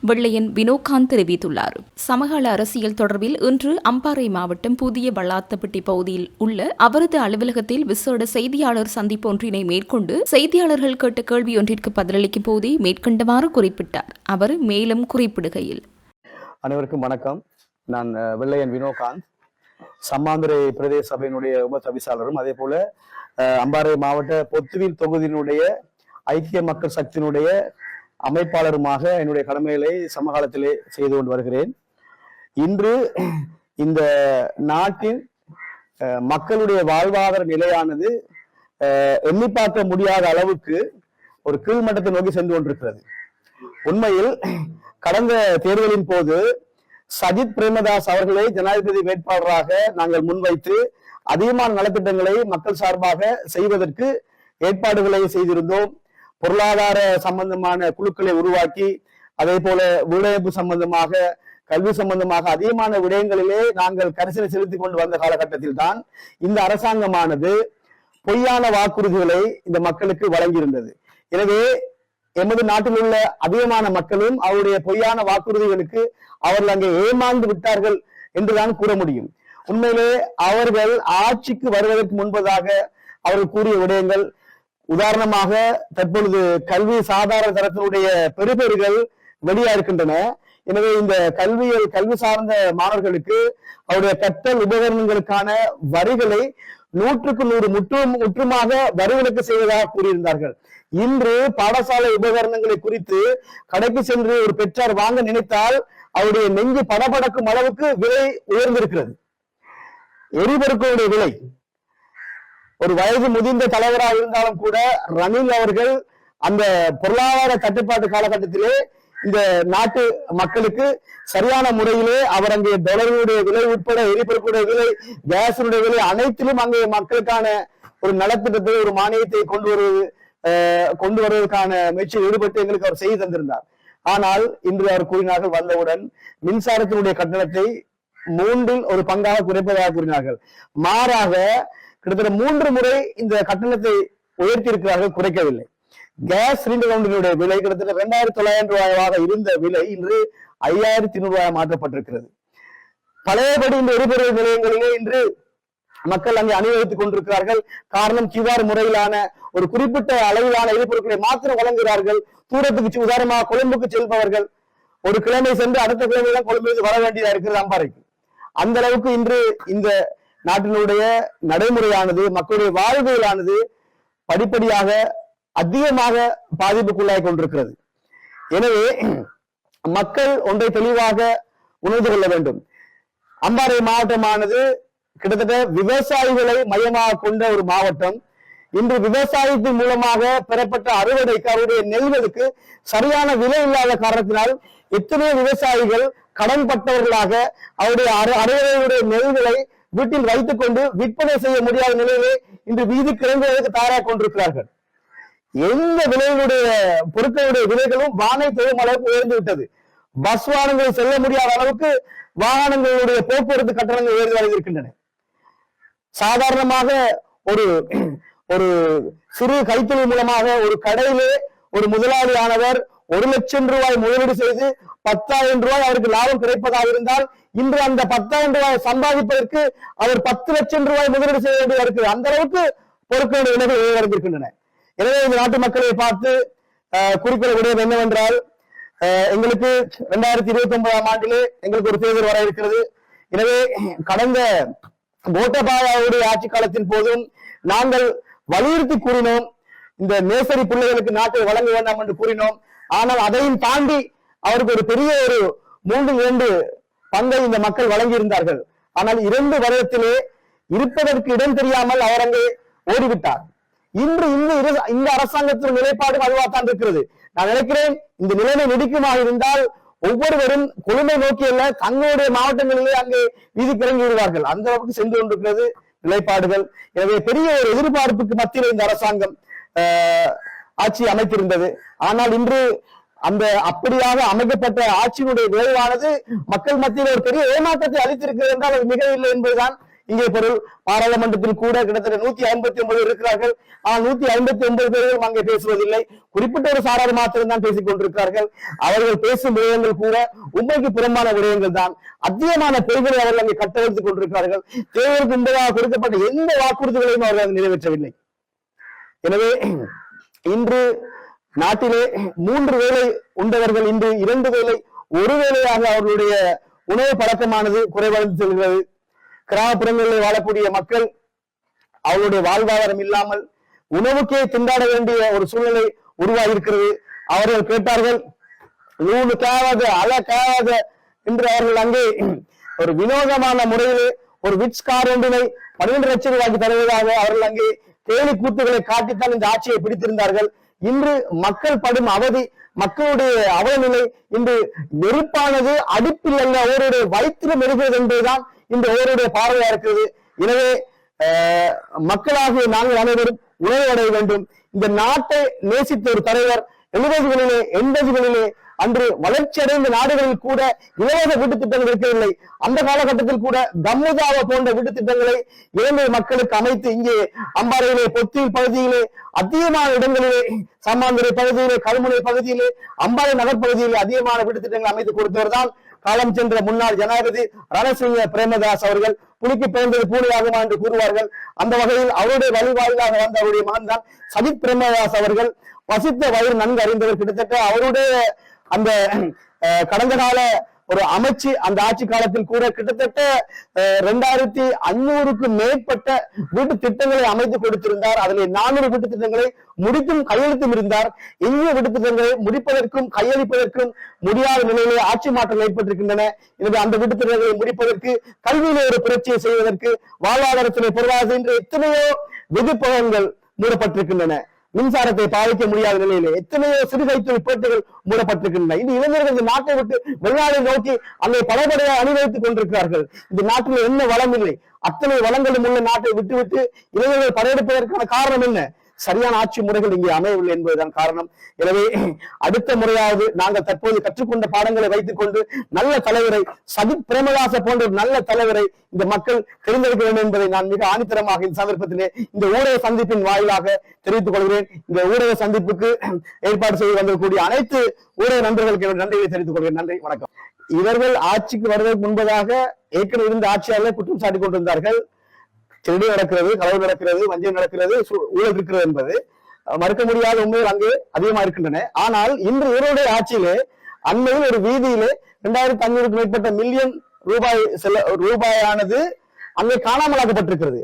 A: வினோகாந்த் தெரிவித்துள்ளார். சமகால அரசியல் தொடர்பில் இன்று அம்பாறை மாவட்டம் புதிய வளாத்தப்பட்டி பகுதியில் உள்ள அவரது அலுவலகத்தில் விசேட செய்தியாளர் சந்திப்பு ஒன்றினை மேற்கொண்டு செய்தியாளர்கள் கேட்ட கேள்வி ஒன்றிற்கு பதிலளிக்கும் போதே மேற்கண்டவாறு குறிப்பிட்டார். அவர் மேலும் குறிப்பிடுகையில்,
C: அனைவருக்கும் வணக்கம். நான் வெள்ளையன் வினோகாந்த், சம்மாந்துறை பிரதேச சபையினுடைய உப தவிசாளரும் அதே போல அம்பாறை மாவட்ட பொத்துவில் தொகுதியினுடைய ஐக்கிய மக்கள் சக்தியினுடைய அமைப்பாளருமாக என்னுடைய கடமைகளை சமகாலத்திலே செய்து கொண்டு வருகிறேன். இன்று இந்த நாட்டின் மக்களுடைய வாழ்வாதார நிலையானது எண்ணி பார்க்க முடியாத அளவுக்கு ஒரு கீழ்மட்டத்தை நோக்கி சென்று கொண்டிருக்கிறது. உண்மையில் கடந்த தேர்தலின் போது சஜித் பிரேமதாஸ் அவர்களை ஜனாதிபதி வேட்பாளராக நாங்கள் முன்வைத்து அதிகமான நலத்திட்டங்களை மக்கள் சார்பாக செய்வதற்கு ஏற்பாடுகளை செய்திருந்தோம். பொருளாதார சம்பந்தமான குழுக்களை உருவாக்கி அதே போல வீடமைப்பு சம்பந்தமாக, கல்வி சம்பந்தமாக அதிகமான விடயங்களிலே நாங்கள் கரிசனை செலுத்திக் கொண்டு வந்த காலகட்டத்தில் தான் இந்த அரசாங்கமானது பொய்யான வாக்குறுதிகளை இந்த மக்களுக்கு வழங்கியிருந்தது. எனவே எமது நாட்டில் உள்ள அதிகமான மக்களும் அவருடைய பொய்யான வாக்குறுதிகளுக்கு அவர்கள் அங்கே ஏமாந்து விட்டார்கள் என்றுதான் கூற முடியும். உண்மையிலே அவர்கள் ஆட்சிக்கு வருவதற்கு முன்பதாக அவர்கள் கூறிய விடயங்கள் உதாரணமாக தற்பொழுது கல்வி சாதாரண தரத்தினுடைய பெறுபேறுகள் வெளியா இருக்கின்றன. எனவே இந்த கல்வி சார்ந்த மாணவர்களுக்கு அவருடைய கற்றல் உபகரணங்களுக்கான வரிகளை 100% முற்றுமாக வரிவிலக்கு செய்வதாக கூறியிருந்தார்கள். இன்று பாடசாலை உபகரணங்களை குறித்து கடைக்கு சென்று ஒரு பெற்றார் வாங்க நினைத்தால் அவருடைய நெஞ்சு படபடக்கும் அளவுக்கு விலை உயர்ந்திருக்கிறது. எரிபொருட்களுடைய விலை, ஒரு வயது முதிர்ந்த தலைவராக இருந்தாலும் கூட ரணில் அவர்கள் அந்த பொருளாதார தட்டுப்பாட்டு காலகட்டத்திலே இந்த நாட்டு மக்களுக்கு சரியான முறையிலே அவர் அங்கே டாலர்களுடைய விலை உட்பட எரிபொருட்களுடைய விலை, கேஸினுடைய விலை அனைத்திலும் அங்கே மக்களுக்கான ஒரு நலத்திட்டத்தை, ஒரு மானியத்தை கொண்டு வருவதற்கான முயற்சியில் ஈடுபட்டு எங்களுக்கு அவர் செய்து தந்திருந்தார். ஆனால் இன்று அவர் கூறினார்கள், வந்தவுடன் மின்சாரத்தினுடைய கட்டணத்தை 3 ஒரு பங்காக குறைப்பதாக கூறினார்கள். மாறாக கிட்டத்தட்ட 3 முறை இந்த கட்டணத்தை உயர்த்தி இருக்கிறார்கள், குறைக்கவில்லை. கேஸ் சிலிண்டர் ஒன்றினுடைய விலை கிட்டத்தட்ட 2900 ரூபாயாக இருந்த விலை இன்று 5100 ரூபாய் மாற்றப்பட்டிருக்கிறது. பழையபடி இந்த எரிபொருள் நிலையங்களிலே இன்று மக்கள் அங்கே அணிவகுத்துக் கொண்டிருக்கிறார்கள். காரணம், QR முறையிலான ஒரு குறிப்பிட்ட அளவிலான எரிபொருட்களை மாத்திரம் வழங்குகிறார்கள். தூரத்துக்கு, உதாரணமாக கொழும்புக்கு செல்பவர்கள் ஒரு கிழமை சென்று அடுத்த கிழமை தான் கொழும்புக்கு வர வேண்டியதா இருக்கிறது அம்பாறைக்கு. அந்த அளவுக்கு இன்று இந்த நாட்டினுடைய நடைமுறையானது, மக்களுடைய வாழ்வியலானது படிப்படியாக அதிகமாக பாதிப்புக்குள்ளாய் கொண்டிருக்கிறது. எனவே மக்கள் ஒன்றை தெளிவாக உணர்ந்து கொள்ள வேண்டும். அம்பாறை மாவட்டமானது கிட்டத்தட்ட விவசாயிகளை மையமாக கொண்ட ஒரு மாவட்டம். இன்று விவசாயத்தின் மூலமாக பெறப்பட்ட அறுவடைக்கு, அவருடைய நெல்களுக்கு சரியான விலை இல்லாத காரணத்தினால் எத்தனையோ விவசாயிகள் கடன்பட்டவர்களாக அவருடைய அறுவடையுடைய நெல்களை வீட்டில் வைத்துக் கொண்டு விற்பனை செய்ய முடியாத நிலையிலே இன்று வீதி கிழங்குகளுக்கு தயாராக கொண்டிருக்கிறார்கள். எந்த விலைகளுடைய பொருட்களுடைய விலைகளும் வானை தொழும் அளவுக்கு உயர்ந்து விட்டது. பஸ் வாகனங்கள் செல்ல முடியாத அளவுக்கு வாகனங்களுடைய போக்குவரத்து கட்டணங்கள் உயர்ந்து வருகின்றன. சாதாரணமாக ஒரு சிறு கைத்தொழில் மூலமாக ஒரு கடையிலே ஒரு முதலாளியானவர் 1 லட்சம் ரூபாய் முதலீடு செய்து 10,000 ரூபாய் அவருக்கு லாபம் கிடைப்பதாக இருந்தால், இன்று அந்த 10,000 ரூபாய் சம்பாதிப்பதற்கு அவர் 10 லட்சம் ரூபாய் முதலீடு செய்ய வேண்டியது இருக்குது. அந்த அளவுக்கு பொருட்களுடைய விலைகள் உயர்ந்திருக்கின்றன. எனவே இந்த நாட்டு மக்களை பார்த்து குறிப்பிட விடயம் என்னவென்றால், எங்களுக்கு 2029ஆம் ஆண்டிலே எங்களுக்கு ஒரு தேர்தல் வர இருக்கிறது. எனவே கடந்த கோட்டபாயாவுடைய ஆட்சி காலத்தின் போதும் நாங்கள் வலியுறுத்தி கூறினோம், இந்த நேசரி பிள்ளைகளுக்கு நாட்டை வழங்க வேண்டாம் என்று கூறினோம். ஆனால் அதையும் தாண்டி அவருக்கு ஒரு பெரிய ஒரு 3/2 பங்கை இந்த மக்கள் வழங்கி இருந்தார்கள். ஆனால் 2 வருடத்திலே இருப்பதற்கு இடம் தெரியாமல் அவர் அங்கே ஓடிவிட்டார். இன்று இந்த அரசாங்கத்தின் நிலைப்பாடு அதுவாகத்தான் இருக்கிறது. நான் நினைக்கிறேன், இந்த நிலைமை நீடிக்குமாக இருந்தால் ஒவ்வொருவரும் கொழும்பை நோக்கி அல்ல, தங்களுடைய மாவட்டங்களிலே அங்கே வீதிக்கு இறங்கி விடுவார்கள். அந்த அளவுக்கு சென்று கொண்டிருக்கிறது நிலைப்பாடுகள். எனவே பெரிய ஒரு எதிர்பார்ப்புக்கு மத்தியில் இந்த அரசாங்கம் ஆட்சி அமைத்திருந்தது. ஆனால் இன்று அந்த அப்படியாக அமைக்கப்பட்ட ஆட்சியினுடைய விளைவானது மக்கள் மத்தியில் ஒரு பெரிய ஏமாற்றத்தை அளித்திருக்கிறது என்றால் அது மிகவில்லை என்பதுதான் இங்கே பொருள். பாராளுமன்றத்தில் கூட கிட்டத்தட்ட 159 இருக்கிறார்கள். ஆனால் 159 பேர்களும் அங்கே பேசுவதில்லை. குறிப்பிட்ட ஒரு சாரார் மாத்திரம் தான் பேசிக் கொண்டிருக்கிறார்கள். அவர்கள் பேசும் விடயங்கள் கூட உண்மைக்கு புறம்பான விடயங்கள் தான். அதிகமான பெருகளை அவர்கள் அங்கே கட்டமைத்துக் கொண்டிருக்கிறார்கள். தேர்தலுக்கு முன்பதாக கொடுக்கப்பட்ட எந்த வாக்குறுதிகளையும் அவர்கள் நிறைவேற்றவில்லை. எனவே இன்று நாட்டிலே 3 வேளை உண்டவர்கள் இன்று 2 வேளை 1 வேளையாக அவர்களுடைய உணவு பழக்கமானது குறைவடைந்து செல்கிறது. கிராமப்புறங்களில் வாழக்கூடிய மக்கள் அவருடைய வாழ்வாதாரம் இல்லாமல் உணவுக்கே திண்டாட வேண்டிய ஒரு சூழ்நிலை உருவாகி இருக்கிறது. அவர்கள் கேட்டார்கள், 3 கேவாத அல கேவாத என்று அவர்கள் அங்கே ஒரு வினோதமான முறையிலே ஒரு விட்ஸ் கார் ஒன்றினை 12 லட்சம் ரூபாய்க்கு தருவதாக அவர்கள் அங்கே கேலி கூத்துகளை காட்டித்தான் இந்த ஆட்சியை பிடித்திருந்தார்கள். இன்று மக்கள் படும் அவதி, மக்களுடைய அவலநிலை இன்று நெருப்பானது அடுப்பில் அல்ல ஒருவருடைய வயிற்றிலும் எரிகிறது என்பதுதான் இந்த ஒருவருடைய பார்வையா இருக்கிறது. எனவே மக்களாகிய நாங்கள் அனைவரும் உணவு அடைய வேண்டும். இந்த நாட்டை நேசித்த ஒரு தலைவர் 70களிலே 80களிலே அன்று வளர்ச்சி அடைந்த நாடுகளில் கூட இலவச வீட்டு திட்டங்கள் இருக்கவில்லை. அந்த காலகட்டத்தில் கூட தம்முதாவ போன்ற வீட்டு திட்டங்களை இலங்கை மக்களுக்கு அமைத்து இங்கே அம்பாறையிலே பொத்தில் பகுதியிலே அதிகமான இடங்களிலே சம்மாந்துறை பகுதியிலே, கல்முனை பகுதியிலே, அம்பாறை நகர் பகுதியிலே அதிகமான வீட்டு திட்டங்கள் அமைத்து கொடுத்தவர் தான் காலம் சென்ற முன்னாள் ஜனாதிபதி ரணசிங்க பிரேமதாஸ் அவர்கள். புலிக்கு பிறந்தது பூனையாகுமா என்று கூறுவார்கள். அந்த வகையில் அவருடைய வழிவாயிலாக வந்த அவருடைய மகன் தான் சஜித் பிரேமதாஸ் அவர்கள். வசித்த வயிறு நன்கு அறிந்தவர். கிட்டத்தட்ட அவருடைய அந்த கடந்த கால ஒரு அமைச்சு அந்த ஆட்சி காலத்தில் கூட கிட்டத்தட்ட 2500க்கும் மேற்பட்ட வீட்டு திட்டங்களை அமைத்து கொடுத்திருந்தார். அதில் 400 வீட்டு திட்டங்களை முடித்தும் கையெழுத்தும் இருந்தார். இந்திய வீட்டு திட்டங்களை முடிப்பதற்கும் கையளிப்பதற்கும் முடியாத நிலையிலே ஆட்சி மாற்றம் ஏற்பட்டிருக்கின்றன. எனவே அந்த வீட்டு திட்டங்களை முடிப்பதற்கு, கல்வியிலே ஒரு புரட்சியை செய்வதற்கு, வாழ்வாதாரத்திலே பொருளாதார எத்தனையோ விதிப்பகங்கள் மூடப்பட்டிருக்கின்றன. மின்சாரத்தை பாதிக்க முடியாத நிலையிலே எத்தனையோ சிறுகைத்தொழில் பேட்டுகள் மூடப்பட்டிருக்கின்றன. இந்த இளைஞர்கள் இந்த நாட்டை விட்டு வெளிநாடு நோக்கி அங்கே பலபடையாக அணிவகுத்துக் கொண்டிருக்கிறார்கள். இந்த நாட்டில் என்ன வளம் இல்லை, அத்தனை வளங்களும் உள்ள நாட்டை விட்டுவிட்டு இளைஞர்கள் படையெடுப்பதற்கான காரணம் என்ன? சரியான ஆட்சி முறைகள் இங்கே அமையவில்லை என்பதுதான் காரணம். எனவே அடுத்த முறையாவது நாங்கள் தற்போது கற்றுக்கொண்ட பாடங்களை வைத்துக் கொண்டு நல்ல தலைவரை, சஜித் பிரேமதாச போன்ற ஒரு நல்ல தலைவரை இந்த மக்கள் தெரிந்திருக்க வேண்டும் என்பதை நான் மிக ஆணித்தரமாக இந்த சந்தர்ப்பத்திலே இந்த ஊடக சந்திப்பின் வாயிலாக தெரிவித்துக் கொள்கிறேன். இந்த ஊடக சந்திப்புக்கு ஏற்பாடு செய்து வந்திருக்கக்கூடிய அனைத்து ஊடக நண்பர்களுக்கு என்னுடைய நன்றியை தெரிவித்துக் கொள்கிறேன். நன்றி, வணக்கம். இவர்கள் ஆட்சிக்கு வருவதற்கு முன்பதாக ஏற்கனவே இருந்த ஆட்சியாளர் குற்றம் சாட்டிக் கொண்டிருந்தார்கள். திருடு நடக்கிறது, களவு நடக்கிறது, வஞ்சம் நடக்கிறது, ஊழல் இருக்கிறது என்பது மறுக்க முடியாத உண்மைகள் அங்கே அதிகமா இருக்கின்றன. ஆனால் இன்று இவருடைய ஆட்சியிலே அண்மையில் ஒரு வீதியிலே 2500க்கும் மேற்பட்ட மில்லியன் ரூபாயானது அங்கே காணாமலாக்கப்பட்டிருக்கிறது.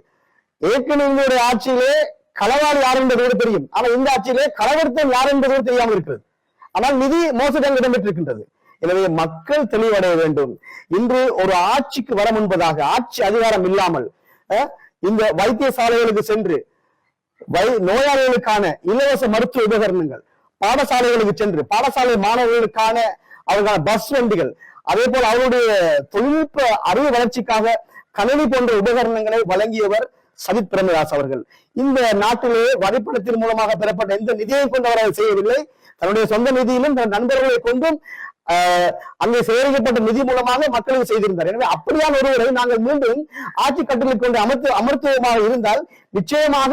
C: ஏற்கனவே ஆட்சியிலே களவாளி யார் என்பது தெரியும். ஆனால் இந்த ஆட்சியிலே களவர்த்தம் யார் என்பது தெரியாமல் இருக்கிறது. ஆனால் நிதி மோசடி இடம்பெற்றிருக்கின்றது. எனவே மக்கள் தெளிவடைய வேண்டும். இன்று ஒரு ஆட்சிக்கு வர முன்பதாக ஆட்சி அதிகாரம் இல்லாமல் இந்த வைத்தியசாலைகளுக்கு சென்று நோயாளிகளுக்கான இலவச மருத்துவ உபகரணங்கள், பாடசாலைகளுக்கு சென்று பாடசாலை மாணவர்களுக்கான அவர்களான பஸ் வண்டிகள், அதே போல அவருடைய தொழில்நுட்ப அறிவு வளர்ச்சிக்காக கணினி போன்ற உபகரணங்களை வழங்கியவர் சஜித் பிரேமதாஸ் அவர்கள். இந்த நாட்டிலே வரிப்பணத்தின் மூலமாக பெறப்பட்ட எந்த நிதியை கொண்டு அவர் செய்யவில்லை. தன்னுடைய சொந்த நிதியிலும் தன் நண்பர்களை கொண்டும் அங்கே சேகரிக்கப்பட்ட நிதி மூலமாக மக்களுக்கு செய்திருந்தார். எனவே அப்படியான ஒருவரை நாங்கள் மீண்டும் ஆட்சி கட்டளை கொண்டு அமர்த்துவமாக இருந்தால் நிச்சயமாக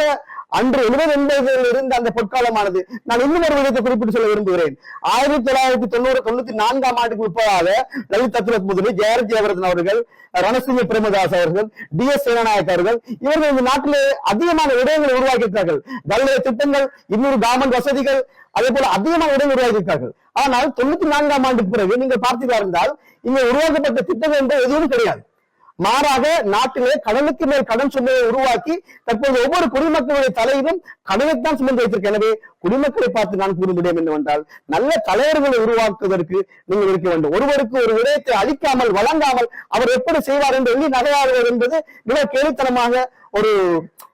C: அன்று 70 இருந்த அந்த பொற்காலமானது, நான் இன்னும் ஒரு விதத்தை குறிப்பிட்டு சொல்ல விரும்புகிறேன். 1994 ஆண்டுக்கு முற்பதாக லலித் தத்ரத் முதலி, ஜெயரத் ஜெயவர்தன் அவர்கள், ரணசிங்க பிரேமதாஸ் அவர்கள், DS சேனநாயக் அவர்கள், இவர்கள் இந்த நாட்டிலே அதிகமான விடயங்களை உருவாக்கியிருக்கிறார்கள். நல்ல திட்டங்கள், 200 கவர்மெண்ட் வசதிகள், அதே போல அதிகமான இடங்கள் உருவாக்கியிருக்கார்கள். ஆனால் 94ஆம் ஆண்டுக்கு பிறகு நீங்கள் பார்த்தீர்களா இருந்தால் இங்கே உருவாக்கப்பட்ட திட்டங்கள் என்பது எதுவும் கிடையாது. மாறாக நாட்டிலே கடனுக்கு மேல் கடன் சுமையை உருவாக்கி தற்போது ஒவ்வொரு குடிமக்களுடைய தலையிலும் கடனைத்தான் சுமந்து வைத்திருக்க. எனவே குடிமக்களை பார்த்து நான் கூறும் விடயம் என்னவென்றால், நல்ல தலைவர்களை உருவாக்குவதற்கு நீங்கள் இருக்க வேண்டும். ஒருவருக்கு ஒரு விடயத்தை அளிக்காமல் வழங்காமல் அவர் எப்படி செய்வார் என்று எண்ணி நகையாடுவது என்பது மிக கேலித்தனமாக ஒரு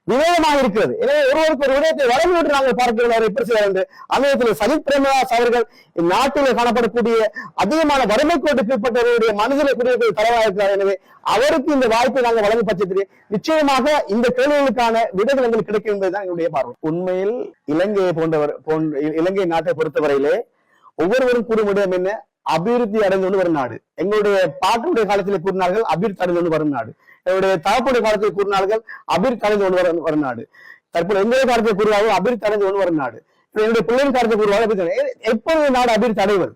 C: விவேகமாக இருக்கிறது. எனவே ஒருவருக்கு ஒரு விடயத்தை வழங்கிவிட்டு நாங்கள் பார்க்கிறோம் அவர் எப்படி செய்வார் என்று. அந்த சஜித் பிரேமதாஸ் அவர்கள் நாட்டிலே காணப்படக்கூடிய அதிகமான வறுமை கோட்டுக்கு உட்பட்டவருடைய மனதிலே குடியிருப்பது தரவாக இருக்கிறார். எனவே அவருக்கு இந்த வாய்ப்பை நாங்கள் வழங்கும் பட்சத்திலே நிச்சயமாக இந்த கேள்விகளுக்கான விடைகள் எங்களுக்கு கிடைக்கும் என்பதுதான் என்னுடைய பார்வை. உண்மையில் இலங்கையை இலங்கை நாட்டை பொறுத்தவரையிலே ஒவ்வொருவரும் கூறும் விடயம் என்ன? அபிவிருத்தி அடைந்து கொண்டு வரும் நாடு. எங்களுடைய பாட்டுடைய காலத்திலே கூறினார்கள் அபிவிருத்தி அடைந்து கொண்டு வரும் நாடு. என்னுடைய தகப்புடைய காலத்தில் கூறினார்கள் அபிவிருத்தி அடைந்து கொண்டு வரும் நாடு. தற்போது எங்களுடைய காலத்தில் கூறுவார்கள் அபிவிருத்தி அடைந்து கொண்டு வரும் நாடு. என்னுடைய பிள்ளைகள் காலத்தில் கூறுவார்கள் எப்பொழுது நாடு அபிவிருத்தி அடைவது?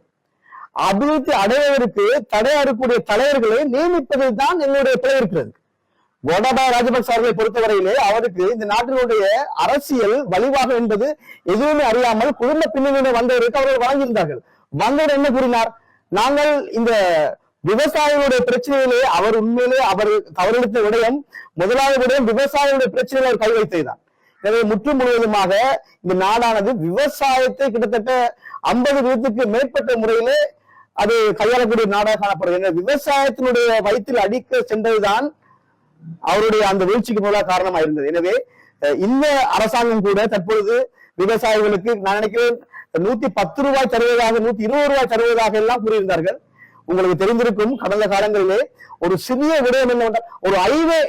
C: அபிவிருத்தி அடைவதற்கு தடையா இருக்கக்கூடிய தலைவர்களை நியமிப்பதில் தான் எங்களுடைய பிழை இருக்கிறது. கோட்டாபய ராஜபக்ச அவர்களை பொறுத்தவரையிலே அவருக்கு இந்த நாட்டினுடைய அரசியல் வழிவாக என்பது எதுவுமே அறியாமல் குடும்ப பின்னணியினர் வந்தவருக்கு அவர்கள் வழங்கியிருந்தார்கள். வந்தவர் என்ன கூறினார்? நாங்கள் இந்த விவசாயிகளுடைய பிரச்சனையிலே அவர் உண்மையிலே அவர் தவறெடுத்த விடயம், முதலாவது விடயம் விவசாயிகளுடைய பிரச்சனையில் அவர் கை வைத்ததுதான். எனவே முற்று முழுவதுமாக இந்த நாடானது விவசாயத்தை கிட்டத்தட்ட 50% மேற்பட்ட முறையிலே அது கையாளக்கூடிய நாடாக காணப்படுகிறது. விவசாயத்தினுடைய வயிற்றில் அடிக்க சென்றதுதான் அவருடைய அந்த வீழ்ச்சிக்கு முதலாக காரணமாக இருந்தது. எனவே இந்த அரசாங்கம் கூட தற்பொழுது விவசாயிகளுக்கு நான் நினைக்கிறேன் 110 ரூபாய் தருவதாக, 120 ரூபாய் தருவதாக எல்லாம் கூறியிருந்தார்கள். உங்களுக்கு தெரிந்திருக்கும் கடந்த காலங்களிலே ஒரு சிறிய விடயம் என்னவென்றால், ஒரு ஹைவே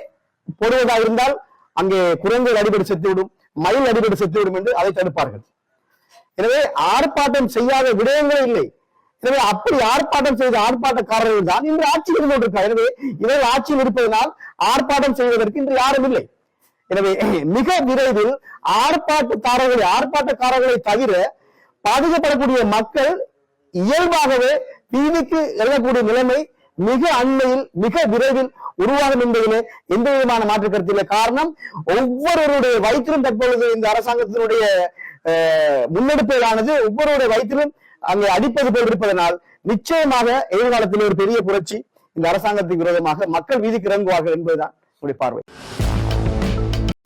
C: போடுவதாக இருந்தால் அங்கே குரங்குகள் அடிபடி செத்துவிடும், மயில் அடிபடி செத்துவிடும் என்று அதை தடுப்பார்கள். எனவே ஆர்ப்பாட்டம் செய்யாத விடயங்களே இல்லை. எனவே அப்படி ஆர்ப்பாட்டம் செய்த ஆர்ப்பாட்டக்காரர்கள் தான் இன்று ஆட்சியில் இருந்து கொண்டிருக்கிறார். எனவே இவர்கள் ஆட்சியில் இருப்பதனால் ஆர்ப்பாட்டம் செய்வதற்கு இன்று யாரும் இல்லை. எனவே மிக விரைவில் ஆர்ப்பாட்டக்காரர்களை தவிர பாதிக்கப்படக்கூடிய மக்கள் இயல்பாகவே வீதிக்கு எழக்கூடிய நிலைமை மிக அண்மையில் மிக விரைவில் உருவாகும் என்பதிலே எந்த விதமான மாற்று கருத்து இல்லை. காரணம், ஒவ்வொருவருடைய வயிற்றிலும் தற்பொழுது இந்த அரசாங்கத்தினுடைய முன்னெடுப்புகளானது ஒவ்வொருவருடைய வயிற்றிலும் அங்கே அடிப்பது போல் இருப்பதனால் நிச்சயமாக எதிர்காலத்தில் ஒரு பெரிய புரட்சி இந்த அரசாங்கத்துக்கு விரோதமாக மக்கள் வீதிக்கு இறங்குவார்கள் என்பதுதான் என்னுடைய பார்வை.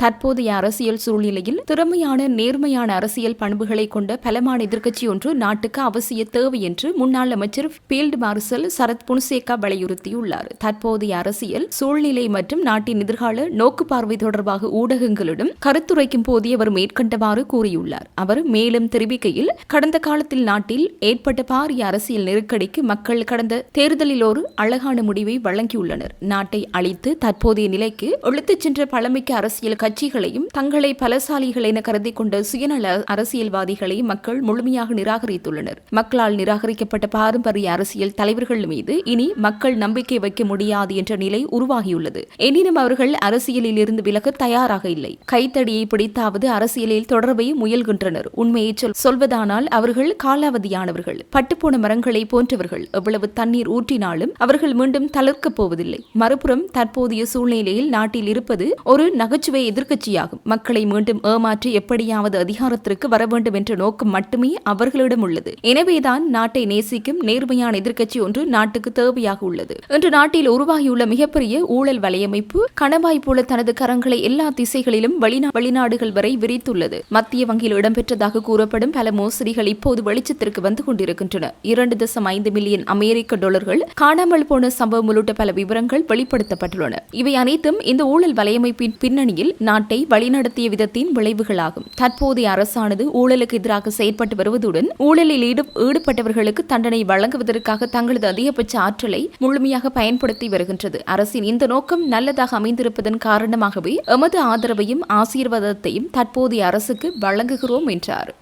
A: தற்போதைய அரசியல் சூழ்நிலையில் திறமையான நேர்மையான அரசியல் பண்புகளை கொண்ட பலமான எதிர்க்கட்சி ஒன்று நாட்டுக்கு அவசிய தேவை என்று முன்னாள் அமைச்சர் பீல்டு மார்ஷல் சரத் பொன்சேகா வலியுறுத்தியுள்ளார். தற்போதைய அரசியல் சூழ்நிலை மற்றும் நாட்டின் எதிர்கால நோக்கு பார்வை தொடர்பாக ஊடகங்களிடம் கருத்துரைக்கும் போதே அவர் மேற்கண்டவாறு கூறியுள்ளார். அவர் மேலும் தெரிவிக்கையில், கடந்த காலத்தில் நாட்டில் ஏற்பட்ட பாரிய அரசியல் நெருக்கடிக்கு மக்கள் கடந்த தேர்தலில் ஒரு அழகான முடிவை வழங்கியுள்ளனர். நாட்டை அழித்து தற்போதைய நிலைக்கு இழுத்துச் சென்ற பழமைக்கு அரசியல் கட்சிகளையும் தங்களை பலசாலிகள் என கருதி கொண்ட சுயநல அரசியல்வாதிகளை மக்கள் முழுமையாக நிராகரித்துள்ளனர். மக்களால் நிராகரிக்கப்பட்ட பாரம்பரிய அரசியல் தலைவர்கள் மீது இனி மக்கள் நம்பிக்கை வைக்க முடியாது என்ற நிலை உருவாகியுள்ளது. எனினும் அவர்கள் அரசியலில் இருந்து விலக தயாராக இல்லை. கைத்தடியை பிடித்தாவது அரசியலில் தொடர்பை முயல்கின்றனர். உண்மையை சொல்வதானால் அவர்கள் காலாவதியானவர்கள், பட்டுப்போன மரங்களை போன்றவர்கள். எவ்வளவு தண்ணீர் ஊற்றினாலும் அவர்கள் மீண்டும் தளர்க்கப் போவதில்லை. மறுபுறம் தற்போதைய சூழ்நிலையில் நாட்டில் இருப்பது ஒரு நகைச்சுவை எதிர்க்கட்சியாகும். மக்களை மீண்டும் ஏமாற்றி எப்படியாவது அதிகாரத்திற்கு வர வேண்டும் என்ற நோக்கம் மட்டுமே அவர்களிடம் உள்ளது. எனவேதான் நாட்டை நேசிக்கும் நேர்மையான எதிர்க்கட்சி ஒன்று நாட்டுக்கு தேவையாக உள்ளது. இன்று நாட்டில் உருவாகியுள்ள மிகப்பெரிய ஊழல் வலையமைப்பு கணவாய் போல தனது கரங்களை எல்லா திசைகளிலும் வெளிநாடுகள் வரை விரித்துள்ளது. மத்திய வங்கியில் இடம்பெற்றதாக கூறப்படும் பல மோசடிகள் இப்போது வெளிச்சத்திற்கு வந்து கொண்டிருக்கின்றன. 2.5 மில்லியன் அமெரிக்க டாலர்கள் காணாமல் போன சம்பவம் உள்ளிட்ட பல விவரங்கள் வெளிப்படுத்தப்பட்டுள்ளன. இவை அனைத்தும் இந்த ஊழல் வலையமைப்பின் பின்னணியில் நாட்டை வழிநடத்திய விதத்தின் விளைவுகளாகும். தற்போதைய அரசானது ஊழலுக்கு எதிராக செயற்பட்டு வருவதுடன் ஊழலில் ஈடுபட்டவர்களுக்கு தண்டனை வழங்குவதற்காக தங்களது அதிகபட்ச ஆற்றலை முழுமையாக பயன்படுத்தி வருகின்றது. அரசின் இந்த நோக்கம் நல்லதாக அமைந்திருப்பதன் காரணமாகவே எமது ஆதரவையும் ஆசீர்வாதத்தையும் தற்போதைய அரசுக்கு வழங்குகிறோம் என்றார்.